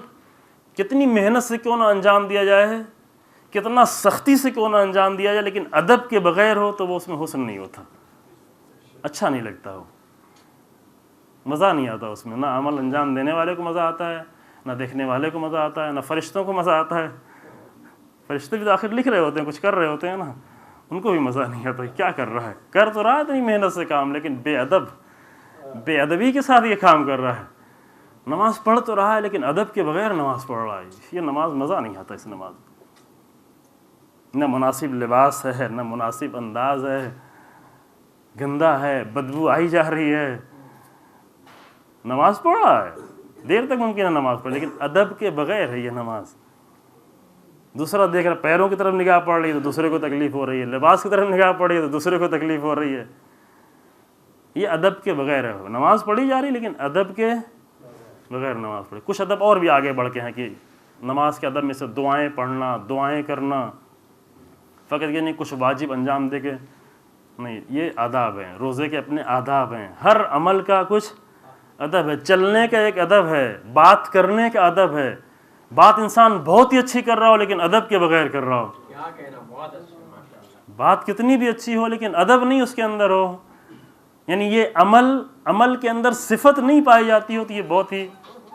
کتنی محنت سے کیوں نہ انجام دیا جائے، کتنا سختی سے کیوں نہ انجام دیا جائے، لیکن ادب کے بغیر ہو تو وہ اس میں حسن نہیں ہوتا، اچھا نہیں لگتا، ہو مزہ نہیں آتا اس میں، نہ عمل انجام دینے والے کو مزہ آتا ہے، نہ دیکھنے والے کو مزہ آتا ہے، نہ فرشتوں کو مزہ آتا ہے۔ فرشتے بھی آخر لکھ رہے ہوتے ہیں، کچھ کر رہے ہوتے ہیں نا، ان کو بھی مزہ نہیں آتا کیا کر رہا ہے، کر تو رہا ہے اتنی محنت سے کام، لیکن بے ادبی کے ساتھ یہ کام کر رہا ہے، نماز پڑھ تو رہا ہے لیکن ادب کے بغیر نماز پڑھ رہا ہے. یہ نماز مزہ نہیں آتا اس نماز میں. نہ مناسب لباس ہے، نہ مناسب انداز ہے، گندا ہے، بدبو آئی جا رہی ہے. نماز پڑھ رہا ہے، دیر تک ممکن ہے نماز پڑھ، لیکن ادب کے بغیر ہے یہ نماز. دوسرا دیکھ رہا، پیروں کی طرف نگاہ پڑ رہی ہے تو دوسرے کو تکلیف ہو رہی ہے، لباس کی طرف نگاہ پڑ رہی ہے تو دوسرے کو تکلیف ہو رہی ہے. یہ ادب کے بغیر ہے. نماز پڑھی جا رہی لیکن ادب کے بغیر نماز پڑھی. کچھ ادب اور بھی آگے بڑھ کے ہیں کہ نماز کے ادب میں سے دعائیں پڑھنا، دعائیں کرنا، فقط یہ نہیں کچھ واجب انجام دے کے نہیں. یہ آداب ہیں، روزے کے اپنے آداب ہیں، ہر عمل کا کچھ ادب ہے. چلنے کا ایک ادب ہے، بات کرنے کا ادب ہے. بات انسان بہت ہی اچھی کر رہا ہو لیکن ادب کے بغیر کر رہا ہو. بات کتنی بھی اچھی ہو لیکن ادب نہیں اس کے اندر ہو، یعنی یہ عمل کے اندر صفت نہیں پائی جاتی ہو تو یہ بہت ہی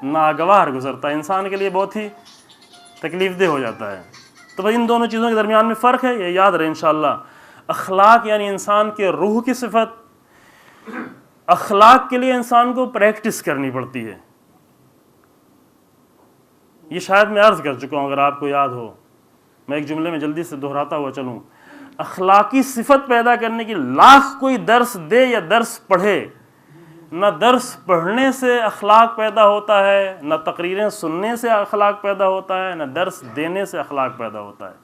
ناگوار گزرتا ہے، انسان کے لیے بہت ہی تکلیف دہ ہو جاتا ہے. تو بھائی ان دونوں چیزوں کے درمیان میں فرق ہے، یہ یاد رہے انشاءاللہ. اخلاق یعنی انسان کے روح کی صفت. اخلاق کے لیے انسان کو پریکٹس کرنی پڑتی ہے. یہ شاید میں عرض کر چکا ہوں، اگر آپ کو یاد ہو. میں ایک جملے میں جلدی سے دہراتا ہوا چلوں. اخلاقی صفت پیدا کرنے کی لاکھ کوئی درس دے یا درس پڑھے، نہ درس پڑھنے سے اخلاق پیدا ہوتا ہے، نہ تقریریں سننے سے اخلاق پیدا ہوتا ہے، نہ درس دینے سے اخلاق پیدا ہوتا ہے.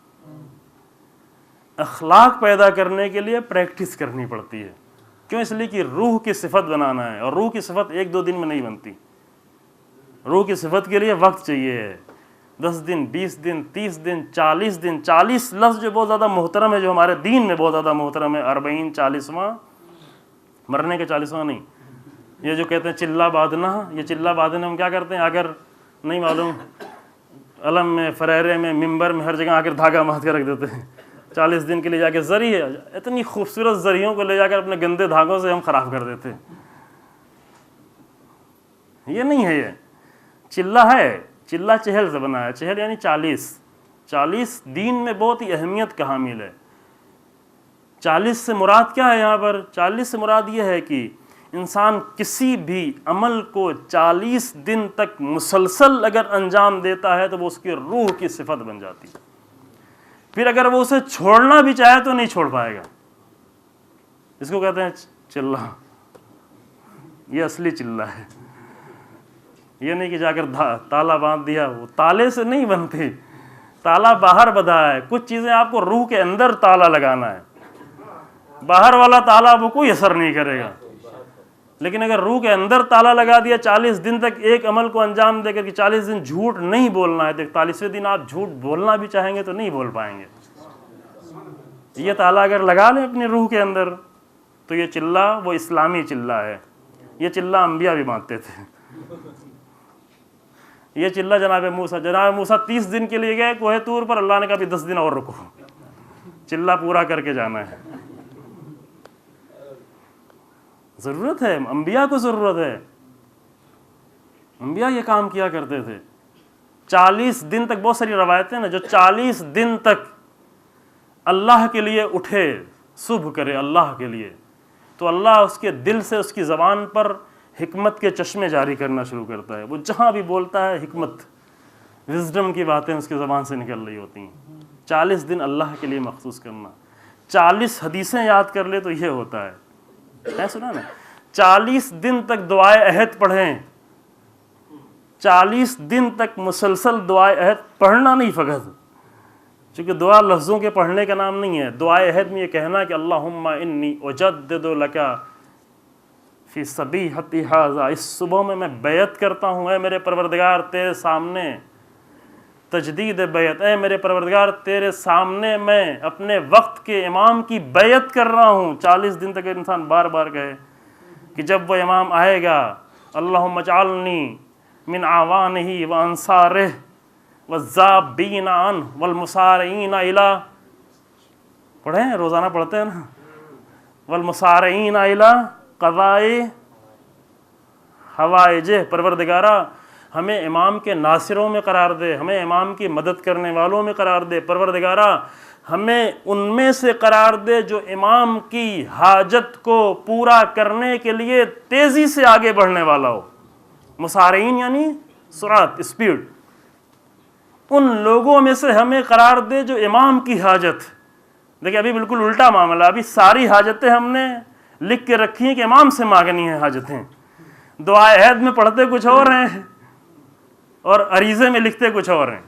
اخلاق پیدا کرنے کے لیے پریکٹس کرنی پڑتی ہے. کیوں؟ اس لیے کہ روح کی صفت بنانا ہے، اور روح کی صفت ایک دو دن میں نہیں بنتی. روح کی صفت کے لیے وقت چاہیے. 10 دن، 20 دن، 30 دن، 40 دن. 40 لفظ جو بہت زیادہ محترم ہے، جو ہمارے دین میں بہت زیادہ محترم ہے. 40 40واں، مرنے کا 40واں نہیں. یہ جو کہتے ہیں چلہ بادنا، یہ چلہ بادنے ہم کیا کرتے ہیں؟ اگر نہیں معلوم علم میں، فریرے میں، ممبر میں، ہر جگہ آ کر دھاگا مات کے رکھ دیتے ہیں. 40 دن کے لیے جا کے زری ہے، اتنی خوبصورت زریوں کو لے جا کر اپنے گندے دھاگوں سے ہم خراب کر دیتے ہیں. یہ نہیں ہے. یہ چلہ ہے، چلہ چہل سے بنا ہے. چہل یعنی 40 دین میں بہت ہی اہمیت کا حامل ہے. 40 سے مراد کیا ہے یہاں پر؟ 40 سے مراد یہ ہے کہ انسان کسی بھی عمل کو 40 دن تک مسلسل اگر انجام دیتا ہے تو وہ اس کی روح کی صفت بن جاتی ہے. پھر اگر وہ اسے چھوڑنا بھی چاہے تو نہیں چھوڑ پائے گا. اس کو کہتے ہیں چلہ. یہ اصلی چلہ ہے. یہ نہیں کہ جا کر تالا باندھ دیا، وہ تالے سے نہیں بنتی. تالا باہر بدھا ہے. کچھ چیزیں آپ کو روح کے اندر تالا لگانا ہے. باہر والا تالا وہ کوئی اثر نہیں کرے گا. لیکن اگر روح کے اندر تالا لگا دیا، 40 دن تک ایک عمل کو انجام دے کر کہ 40 دن جھوٹ نہیں بولنا ہے، 41ویں دن آپ جھوٹ بولنا بھی چاہیں گے تو نہیں بول پائیں گے. یہ تالا اگر لگا لیں اپنی روح کے اندر تو یہ چلہ وہ اسلامی چلہ ہے. یہ چلہ انبیاء بھی مانتے تھے. یہ چلہ جناب موسیٰ 30 دن کے لیے گئے کوہ طور پر. اللہ نے کہا بھی 10 دن اور رکو، چلہ پورا کر کے جانا ہے. ضرورت ہے، انبیاء کو ضرورت ہے. انبیاء یہ کام کیا کرتے تھے. 40 دن تک، بہت ساری روایتیں نا جو 40 دن تک اللہ کے لیے اٹھے، صبح کرے اللہ کے لیے، تو اللہ اس کے دل سے اس کی زبان پر حکمت کے چشمے جاری کرنا شروع کرتا ہے. وہ جہاں بھی بولتا ہے حکمت، وزڈم کی باتیں اس کی زبان سے نکل رہی ہوتی ہیں. 40 دن اللہ کے لیے مخصوص کرنا. 40 حدیثیں یاد کر لے تو یہ ہوتا ہے. سنا نا، 40 دن تک دعائے عہد پڑھیں. 40 دن تک مسلسل دعائے عہد پڑھنا نہیں فقط، چونکہ دعا لفظوں کے پڑھنے کا نام نہیں ہے. دعائے عہد میں یہ کہنا کہ اللہم انی اجدد لکا فی صبیحتی ھذا، اس صبح میں بیعت کرتا ہوں اے میرے پروردگار تیرے سامنے. تجدید بیعت، اے میرے پروردگار تیرے سامنے میں اپنے وقت کے امام کی بیعت کر رہا ہوں. 40 دن تک انسان بار بار کہے کہ جب وہ امام آئے گا اللہم اجعلنی من اعوانہ وانصارہ والذابین عنہ والمسارعین الی، پڑھیں روزانہ پڑھتے ہیں نا، والمسارعین الی قضاء حوائجہ. پروردگارہ ہمیں امام کے ناصروں میں قرار دے، ہمیں امام کی مدد کرنے والوں میں قرار دے. پروردگارہ ہمیں ان میں سے قرار دے جو امام کی حاجت کو پورا کرنے کے لیے تیزی سے آگے بڑھنے والا ہو. مسارعین یعنی سرعت، اسپیڈ. ان لوگوں میں سے ہمیں قرار دے جو امام کی حاجت. دیکھیں ابھی بالکل الٹا معاملہ، ابھی ساری حاجتیں ہم نے لکھ کے رکھی ہیں کہ امام سے مانگنی ہیں حاجتیں. دعائے عہد میں پڑھتے کچھ اور ہیں اور عریضے میں لکھتے کچھ اور ہیں.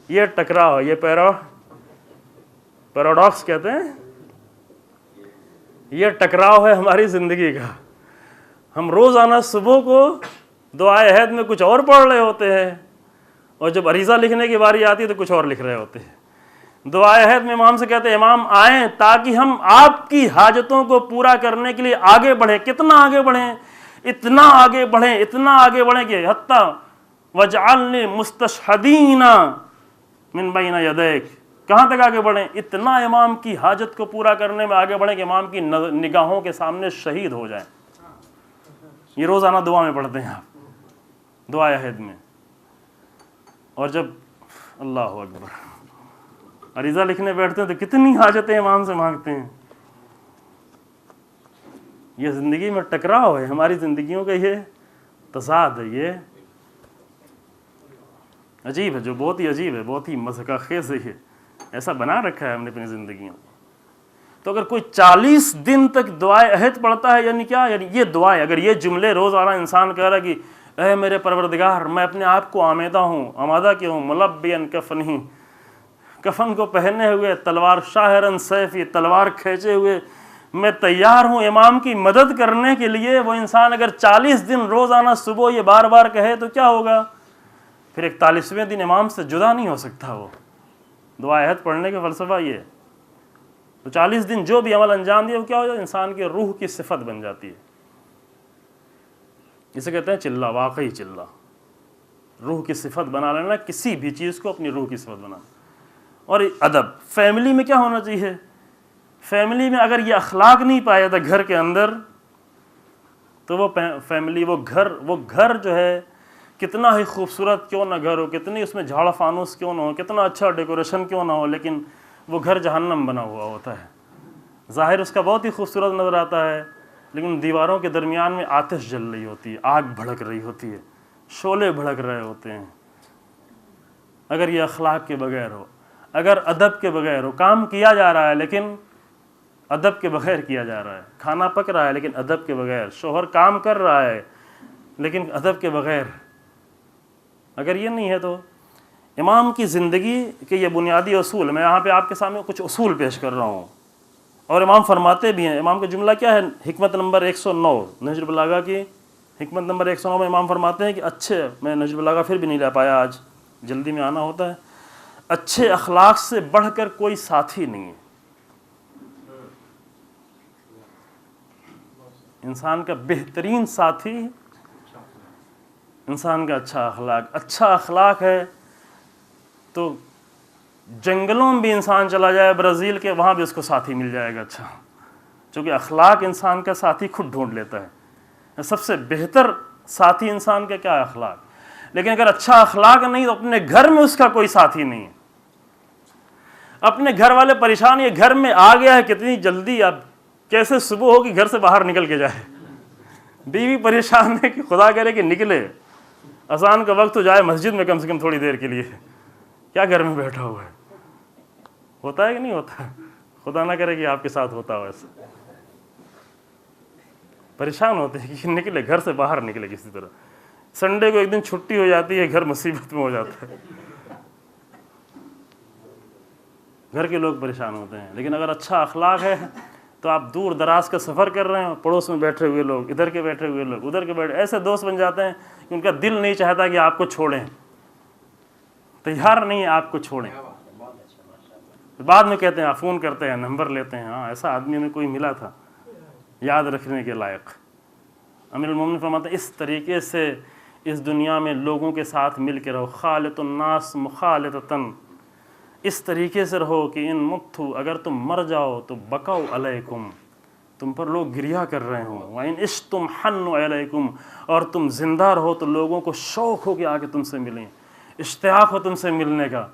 یہ ٹکراؤ، یہ پیراڈاکس کہتے ہیں، یہ ٹکراؤ ہے ہماری زندگی کا. ہم روزانہ صبح کو دعائے عہد میں کچھ اور پڑھ رہے ہوتے ہیں اور جب عریضہ لکھنے کی باری آتی ہے تو کچھ اور لکھ رہے ہوتے ہیں. دعائے عہد میں امام سے کہتے ہیں امام آئیں تاکہ ہم آپ کی حاجتوں کو پورا کرنے کے لیے آگے بڑھیں. کتنا آگے بڑھیں؟ اتنا آگے بڑھیں، اتنا آگے بڑھیں کہ حتیٰ وجعلنی مستشہدین من بین یدیک. کہاں تک آگے بڑھیں؟ اتنا امام کی حاجت کو پورا کرنے میں آگے بڑھیں کہ امام کی نگاہوں کے سامنے شہید ہو جائیں. یہ روزانہ دعا میں پڑھتے ہیں آپ دعائے عہد میں. اور جب اللہ اکبر عریضہ لکھنے بیٹھتے ہیں تو کتنی حاجتیں امام سے مانگتے ہیں. یہ زندگی میں ٹکراؤ ہے، ہماری زندگیوں کا یہ تضاد ہے، یہ عجیب ہے، جو بہت ہی عجیب ہے، بہت ہی مضحکہ خیز ہے. یہ ایسا بنا رکھا ہے ہم نے اپنی زندگیوں. تو اگر کوئی 40 دن تک دعائے عہد پڑھتا ہے، یعنی کیا؟ یعنی یہ دعائیں، اگر یہ جملے روزانہ انسان کہہ رہا ہے کہ اے میرے پروردگار میں اپنے آپ کو آمادہ کیا ہوں ملبین کفنی، کفن کو پہنے ہوئے، تلوار شاہرن سیفی، تلوار کھینچے ہوئے میں تیار ہوں امام کی مدد کرنے کے لیے. وہ انسان اگر 40 دن روزانہ صبح یہ بار بار کہے تو کیا ہوگا؟ پھر 41ویں دن امام سے جدا نہیں ہو سکتا. وہ دعا عہد پڑھنے کا فلسفہ یہ ہے. تو 40 دن جو بھی عمل انجام دیا وہ کیا ہو جاتا ہے؟ انسان کے روح کی صفت بن جاتی ہے. اسے کہتے ہیں چلہ، واقعی چلہ. روح کی صفت بنا لینا، کسی بھی چیز کو اپنی روح کی صفت بنانا. اور ادب فیملی میں کیا ہونا چاہیے؟ فیملی میں اگر یہ اخلاق نہیں پایا جاتا گھر کے اندر تو وہ فیملی، وہ گھر جو ہے کتنا ہی خوبصورت کیوں نہ گھر ہو، کتنی اس میں جھاڑ فانوس کیوں نہ ہو، کتنا اچھا ڈیکوریشن کیوں نہ ہو، لیکن وہ گھر جہنم بنا ہوا ہوتا ہے. ظاہر اس کا بہت ہی خوبصورت نظر آتا ہے لیکن دیواروں کے درمیان میں آتش جل رہی ہوتی ہے، آگ بھڑک رہی ہوتی ہے، شعلے بھڑک رہے ہوتے ہیں. اگر یہ اخلاق کے بغیر ہو، اگر ادب کے بغیر ہو، کام کیا جا رہا ہے لیکن ادب کے بغیر کیا جا رہا ہے، کھانا پک رہا ہے لیکن ادب کے بغیر، شوہر کام کر رہا ہے لیکن ادب کے بغیر، اگر یہ نہیں ہے تو امام کی زندگی کے یہ بنیادی اصول. میں یہاں پہ آپ کے سامنے کچھ اصول پیش کر رہا ہوں اور امام فرماتے بھی ہیں. امام کا جملہ کیا ہے؟ حکمت نمبر 109 نہج البلاغہ کی حکمت نمبر 109 میں امام فرماتے ہیں کہ اچھے، میں نہج البلاغہ پھر بھی نہیں لے پایا، آج جلدی میں آنا ہوتا ہے. اچھے اخلاق سے بڑھ کر کوئی ساتھی نہیں ہے. انسان کا بہترین ساتھی انسان کا اچھا اخلاق. اچھا اخلاق ہے تو جنگلوں میں بھی انسان چلا جائے برازیل کے، وہاں بھی اس کو ساتھی مل جائے گا اچھا، چونکہ اخلاق انسان کا ساتھی خود ڈھونڈ لیتا ہے. سب سے بہتر ساتھی انسان کا کیا ہے؟ اخلاق. لیکن اگر اچھا اخلاق نہیں تو اپنے گھر میں اس کا کوئی ساتھی نہیں ہے. اپنے گھر والے پریشان، یہ گھر میں آ گیا ہے کتنی جلدی، اب کیسے صبح ہوگی گھر سے باہر نکل کے جائے. بیوی پریشان ہے کہ خدا کرے کہ نکلے، اذان کا وقت ہو جائے مسجد میں کم سے کم تھوڑی دیر کے لیے، کیا گھر میں بیٹھا ہوا ہے. ہوتا ہے کہ نہیں ہوتا؟ خدا نہ کرے کہ آپ کے ساتھ ہوتا ہو ایسا. پریشان ہوتے ہیں کہ نکلے، گھر سے باہر نکلے کسی طرح. سنڈے کو ایک دن چھٹی ہو جاتی ہے، گھر مصیبت میں ہو جاتا ہے. گھر کے لوگ پریشان ہوتے ہیں. لیکن اگر اچھا اخلاق ہے تو آپ دور دراز کا سفر کر رہے ہیں، پڑوس میں بیٹھے ہوئے لوگ، ادھر کے بیٹھے ہوئے لوگ، ادھر کے بیٹھے، ایسے دوست بن جاتے ہیں کہ ان کا دل نہیں چاہتا کہ آپ کو چھوڑیں، تیار نہیں ہے آپ کو چھوڑیں. بعد میں کہتے ہیں، فون کرتے ہیں، نمبر لیتے ہیں، ہاں ایسا آدمی ہمیں کوئی ملا تھا یاد رکھنے کے لائق. امیر المومنین فرماتے ہیں اس طریقے سے اس دنیا میں لوگوں کے ساتھ مل کے رہو. خالط الناس مخالطتاً، اس طریقے سے رہو کہ ان متو، اگر تم مر جاؤ تو بکاؤ علیکم، تم پر لوگ گریہ کر رہے ہوں. وَإِنْ عِشْتُمْ حَنُّ عَلَيْكُمْ، اور تم زندہ رہو تو لوگوں کو شوق ہو کہ آ کے تم سے ملیں، اشتیاق ہو تم سے ملنے کا،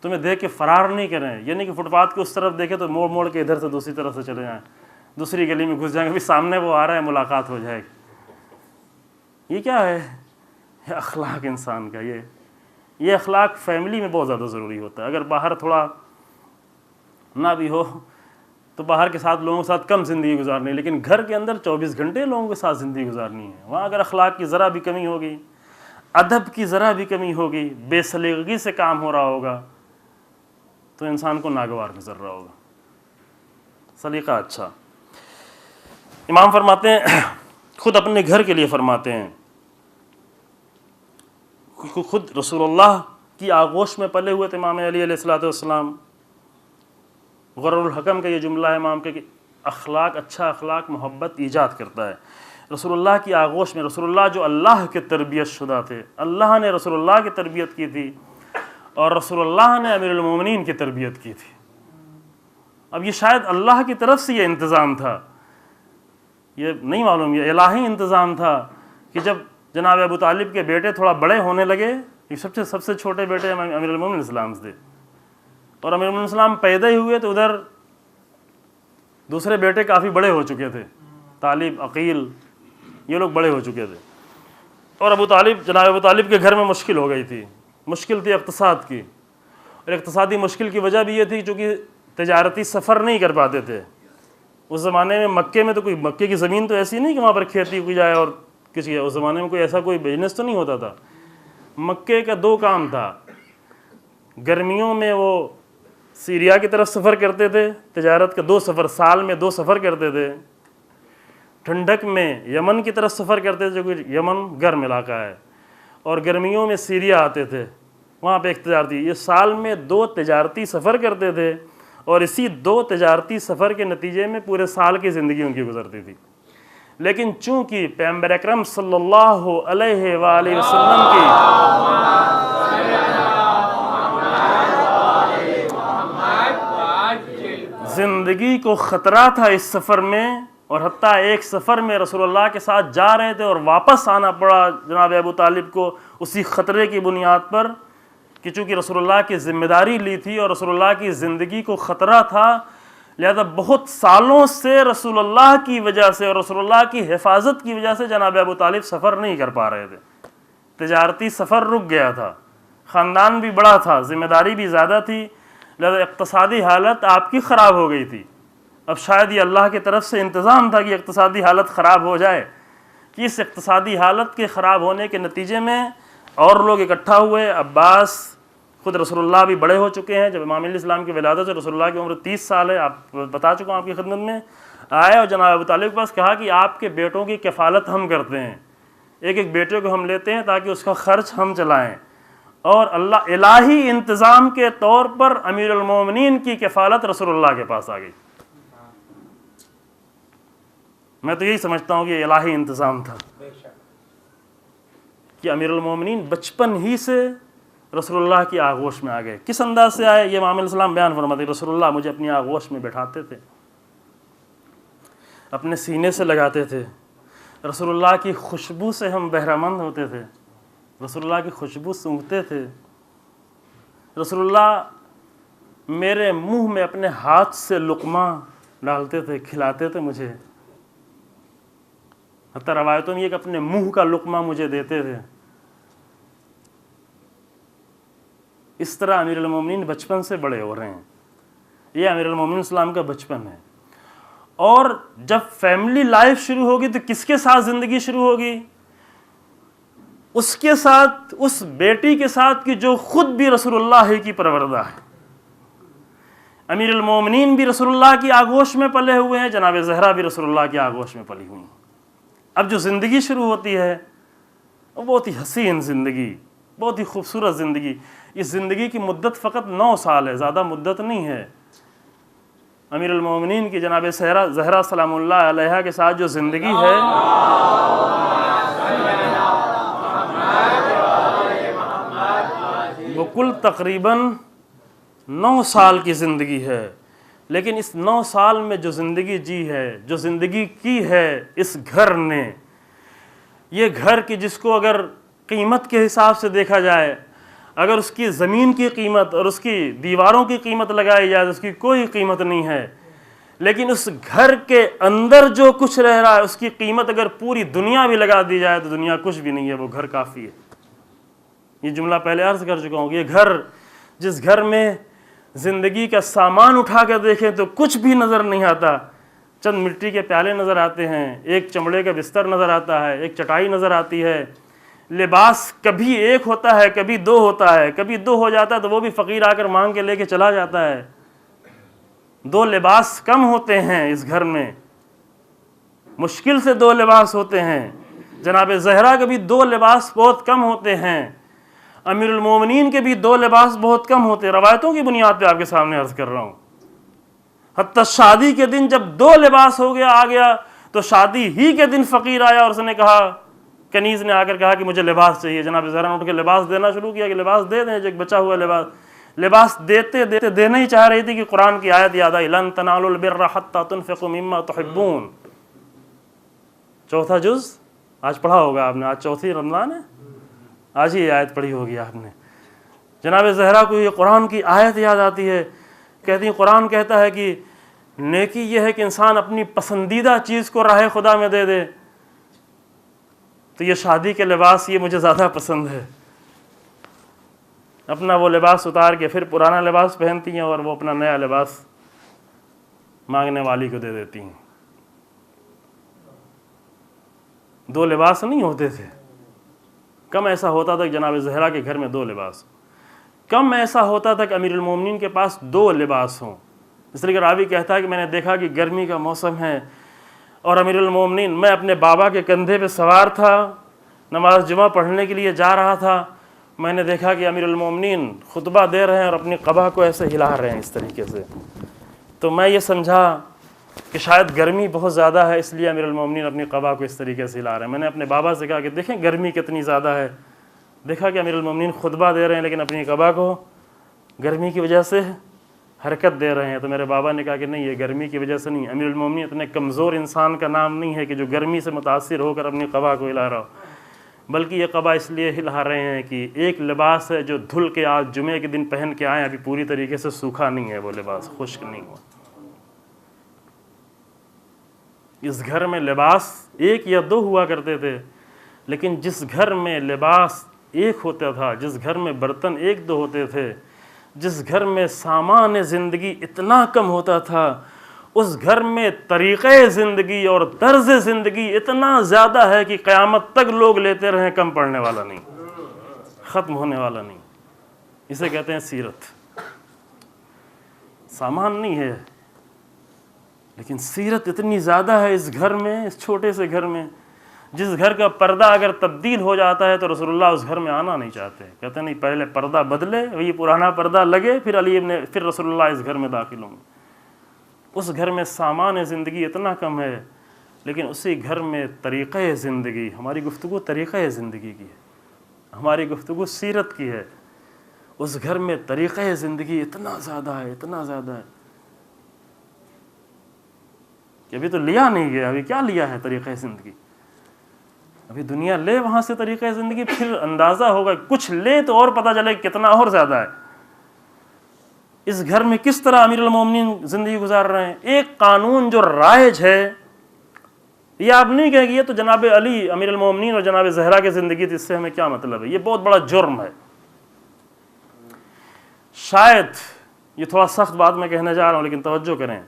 تمہیں دیکھ کے فرار نہیں کریں. یعنی کہ فٹ پاتھ کے اس طرف دیکھیں تو موڑ موڑ کے ادھر سے دوسری طرف سے چلے جائیں، دوسری گلی میں گھس جائیں گے، سامنے وہ آ رہا ہے، ملاقات ہو جائے گی. یہ کیا ہے؟ یہ اخلاق انسان کا، یہ اخلاق فیملی میں بہت زیادہ ضروری ہوتا ہے. اگر باہر تھوڑا نہ بھی ہو تو باہر کے ساتھ لوگوں کے ساتھ کم زندگی گزارنی ہے، لیکن گھر کے اندر 24 گھنٹے لوگوں کے ساتھ زندگی گزارنی ہے. وہاں اگر اخلاق کی ذرا بھی کمی ہوگی، ادب کی ذرا بھی کمی ہوگی، بے سلیقگی سے کام ہو رہا ہوگا تو انسان کو ناگوار گزر رہا ہوگا. سلیقہ اچھا. امام فرماتے ہیں، خود اپنے گھر کے لیے فرماتے ہیں، خود رسول اللہ کی آغوش میں پلے ہوئے تھے امام علی علیہ الصلوۃ والسلام. غرر الحکم کا یہ جملہ ہے امام کے کہ اخلاق، اچھا اخلاق محبت ایجاد کرتا ہے. رسول اللہ کی آغوش میں، رسول اللہ جو اللہ کے تربیت شدہ تھے، اللہ نے رسول اللہ کی تربیت کی تھی اور رسول اللہ نے امیر المومنین کی تربیت کی تھی. اب یہ شاید اللہ کی طرف سے یہ انتظام تھا، یہ نہیں معلوم، یہ الہی انتظام تھا کہ جب جناب ابو طالب کے بیٹے تھوڑا بڑے ہونے لگے، یہ سب سے چھوٹے بیٹے امیر المومنین السلام تھے، اور امیر المومنین السلام پیدا ہی ہوئے تو ادھر دوسرے بیٹے کافی بڑے ہو چکے تھے، طالب، عقیل، یہ لوگ بڑے ہو چکے تھے. اور جناب ابو طالب کے گھر میں مشکل ہو گئی تھی، مشکل تھی اقتصاد کی، اور اقتصادی مشکل کی وجہ بھی یہ تھی چونکہ تجارتی سفر نہیں کر پاتے تھے. اس زمانے میں مکے میں تو کوئی، مکے کی زمین تو ایسی نہیں کہ وہاں پر کھیتی کی جائے اور کسی، اس زمانے میں کوئی ایسا کوئی بزنس تو نہیں ہوتا تھا. مکے کا 2 کام تھا، گرمیوں میں وہ سیریا کی طرف سفر کرتے تھے، تجارت کا 2 سفر، سال میں 2 سفر کرتے تھے. ٹھنڈک میں یمن کی طرف سفر کرتے تھے، جو کہ یمن گرم علاقہ ہے، اور گرمیوں میں سیریا آتے تھے، وہاں پہ ایک تجارتی، یہ سال میں 2 تجارتی سفر کرتے تھے، اور اسی 2 تجارتی سفر کے نتیجے میں پورے سال کی زندگی ان کی گزرتی تھی. لیکن چونکہ پیغمبر اکرم صلی اللہ علیہ وآلہ وسلم کی زندگی کو خطرہ تھا اس سفر میں، اور حتیٰ ایک سفر میں رسول اللہ کے ساتھ جا رہے تھے اور واپس آنا پڑا جناب ابو طالب کو اسی خطرے کی بنیاد پر کہ چونکہ رسول اللہ کی ذمہ داری لی تھی اور رسول اللہ کی زندگی کو خطرہ تھا، لہذا بہت سالوں سے رسول اللہ کی وجہ سے اور رسول اللہ کی حفاظت کی وجہ سے جناب ابو طالب سفر نہیں کر پا رہے تھے. تجارتی سفر رک گیا تھا، خاندان بھی بڑا تھا، ذمہ داری بھی زیادہ تھی، لہذا اقتصادی حالت آپ کی خراب ہو گئی تھی. اب شاید یہ اللہ کی طرف سے انتظام تھا کہ اقتصادی حالت خراب ہو جائے، کہ اس اقتصادی حالت کے خراب ہونے کے نتیجے میں اور لوگ اکٹھا ہوئے. عباس، خود رسول اللہ بھی بڑے ہو چکے ہیں، جب امام علیہ السلام کی ولادت سے رسول اللہ کی عمر 30 سال ہے، آپ بتا چکا ہوں آپ کی خدمت میں، آئے اور جناب ابو طالب کے پاس کہا کہ آپ کے بیٹوں کی کفالت ہم کرتے ہیں، ایک بیٹے کو ہم لیتے ہیں تاکہ اس کا خرچ ہم چلائیں. اور اللہ الہی انتظام کے طور پر امیر المومنین کی کفالت رسول اللہ کے پاس آ گئی. میں تو یہی سمجھتا ہوں کہ یہ الہی انتظام تھا کہ امیر المومنین بچپن ہی سے رسول اللہ کی آغوش میں آ گئے. کس انداز سے آئے یہ امام علیہ السلام بیان فرماتے ہیں، رسول اللہ مجھے اپنی آغوش میں بٹھاتے تھے، اپنے سینے سے لگاتے تھے، رسول اللہ کی خوشبو سے ہم بہرہ مند ہوتے تھے، رسول اللہ کی خوشبو سونگھتے تھے، رسول اللہ میرے منہ میں اپنے ہاتھ سے لقمہ ڈالتے تھے، کھلاتے تھے مجھے، حتیٰ روایتوں میں یہ کہ اپنے منہ کا لقمہ مجھے دیتے تھے. اس طرح امیر المومنین بچپن سے بڑے ہو رہے ہیں. یہ امیر المومنین اسلام کا بچپن ہے. اور جب فیملی لائف شروع ہوگی تو کس کے ساتھ زندگی شروع ہوگی؟ اس کے ساتھ، اس بیٹی کے ساتھ کہ جو خود بھی رسول اللہ کی پروردہ ہے. امیر المومنین بھی رسول اللہ کی آغوش میں پلے ہوئے ہیں، جناب زہرا بھی رسول اللہ کی آغوش میں پلی ہوئی ہیں. اب جو زندگی شروع ہوتی ہے وہ بہت ہی حسین زندگی، بہت ہی خوبصورت زندگی. اس زندگی کی مدت فقط 9 سال ہے، زیادہ مدت نہیں ہے. امیر المومنین کی جناب زہرا سلام اللہ علیہا کے ساتھ جو زندگی ہے وہ کل تقریباً 9 سال کی زندگی ہے. لیکن اس 9 سال میں جو زندگی جی ہے، جو زندگی کی ہے اس گھر نے، یہ گھر کی جس کو اگر قیمت کے حساب سے دیکھا جائے، اگر اس کی زمین کی قیمت اور اس کی دیواروں کی قیمت لگائی جائے تو اس کی کوئی قیمت نہیں ہے. لیکن اس گھر کے اندر جو کچھ رہ رہا ہے اس کی قیمت اگر پوری دنیا بھی لگا دی جائے تو دنیا کچھ بھی نہیں ہے، وہ گھر کافی ہے۔ یہ جملہ پہلے عرض کر چکا ہوں، یہ گھر، جس گھر میں زندگی کا سامان اٹھا کر دیکھیں تو کچھ بھی نظر نہیں آتا، چند مٹی کے پیالے نظر آتے ہیں، ایک چمڑے کا بستر نظر آتا ہے، ایک چٹائی نظر آتی ہے، لباس کبھی ایک ہوتا ہے کبھی دو ہوتا ہے، کبھی دو ہو جاتا ہے تو وہ بھی فقیر آ کر مانگ کے لے کے چلا جاتا ہے، دو لباس کم ہوتے ہیں اس گھر میں، مشکل سے دو لباس ہوتے ہیں۔ جناب زہرا کے بھی دو لباس بہت کم ہوتے ہیں، امیر المومنین کے بھی دو لباس بہت کم ہوتے ہیں، روایتوں کی بنیاد پہ آپ کے سامنے عرض کر رہا ہوں۔ حتیٰ شادی کے دن جب دو لباس ہو گیا آ گیا تو شادی ہی کے دن فقیر آیا اور اس نے کہا، کنیز نے آ کر کہا کہ مجھے لباس چاہیے، جناب زہرا نے اٹھ کے لباس دینا شروع کیا کہ لباس دے دیں، جو ایک بچا ہوا لباس دیتے دیتے دینا ہی چاہ رہی تھی کہ قرآن کی آیت یاد آئی، لن تنالوا البر حتى تنفقوا مما تحبون، چوتھا جز آج پڑھا ہوگا آپ نے، آج چوتھی رمضان ہے، آج ہی آیت پڑھی ہوگی آپ نے۔ جناب زہرا کو یہ قرآن کی آیت یاد آتی ہے، کہتی ہیں قرآن کہتا ہے کہ نیکی یہ ہے کہ انسان اپنی پسندیدہ چیز کو راہ خدا میں دے دے، تو یہ شادی کے لباس یہ مجھے زیادہ پسند ہے۔ اپنا وہ لباس اتار کے پھر پرانا لباس پہنتی ہیں اور وہ اپنا نیا لباس مانگنے والی کو دے دیتی ہیں۔ دو لباس نہیں ہوتے تھے، کم ایسا ہوتا تھا کہ جناب زہرا کے گھر میں دو لباس، کم ایسا ہوتا تھا کہ امیر المومنین کے پاس دو لباس ہوں۔ اس لیے کہ راوی کہتا ہے کہ میں نے دیکھا کہ گرمی کا موسم ہے اور امیر المومنین، میں اپنے بابا کے کندھے پہ سوار تھا، نماز جمعہ پڑھنے کے لیے جا رہا تھا، میں نے دیکھا کہ امیر المومنین خطبہ دے رہے ہیں اور اپنی قبا کو ایسے ہلا رہے ہیں اس طریقے سے، تو میں یہ سمجھا کہ شاید گرمی بہت زیادہ ہے اس لیے امیر المومنین اپنی قبا کو اس طریقے سے ہلا رہے ہیں۔ میں نے اپنے بابا سے کہا کہ دیکھیں گرمی کتنی زیادہ ہے، دیکھا کہ امیر المومنین خطبہ دے رہے ہیں لیکن اپنی قبا کو گرمی کی وجہ سے حرکت دے رہے ہیں، تو میرے بابا نے کہا کہ نہیں، یہ گرمی کی وجہ سے نہیں، امیر المومنین اتنے کمزور انسان کا نام نہیں ہے کہ جو گرمی سے متاثر ہو کر اپنی قبا کو ہلا رہا ہو، بلکہ یہ قبا اس لیے ہلا رہے ہیں کہ ایک لباس ہے جو دھل کے آج جمعے کے دن پہن کے آئے، ابھی پوری طریقے سے سوکھا نہیں ہے، وہ لباس خشک نہیں ہوا۔ اس گھر میں لباس ایک یا دو ہوا کرتے تھے، لیکن جس گھر میں لباس ایک ہوتا تھا، جس گھر میں برتن ایک دو ہوتے تھے، جس گھر میں سامان زندگی اتنا کم ہوتا تھا، اس گھر میں طریقے زندگی اور طرز زندگی اتنا زیادہ ہے کہ قیامت تک لوگ لیتے رہیں، کم پڑنے والا نہیں، ختم ہونے والا نہیں۔ اسے کہتے ہیں سیرت۔ سامان نہیں ہے لیکن سیرت اتنی زیادہ ہے اس گھر میں، اس چھوٹے سے گھر میں، جس گھر کا پردہ اگر تبدیل ہو جاتا ہے تو رسول اللہ اس گھر میں آنا نہیں چاہتے، کہتے ہیں نہیں، پہلے پردہ بدلے، وہی پرانا پردہ لگے، پھر رسول اللہ اس گھر میں داخل ہوں گے۔ اس گھر میں سامان زندگی اتنا کم ہے لیکن اسی گھر میں طریقۂ زندگی، ہماری گفتگو طریقۂ زندگی کی ہے، ہماری گفتگو سیرت کی ہے، اس گھر میں طریقۂ زندگی اتنا زیادہ ہے، اتنا زیادہ ہے کہ ابھی تو لیا نہیں گیا، ابھی کیا لیا ہے طریقۂ زندگی، ابھی دنیا لے وہاں سے طریقۂ زندگی، پھر اندازہ ہوگا، کچھ لے تو اور پتہ چلے کتنا اور زیادہ ہے۔ اس گھر میں کس طرح امیر المومنین زندگی گزار رہے ہیں۔ ایک قانون جو رائج ہے، یہ آپ نہیں کہیں گے یہ تو جناب علی امیر المومنین اور جناب زہرا کی زندگی تھی، اس سے ہمیں کیا مطلب ہے، یہ بہت بڑا جرم ہے۔ شاید یہ تھوڑا سخت بات میں کہنے جا رہا ہوں لیکن توجہ کریں،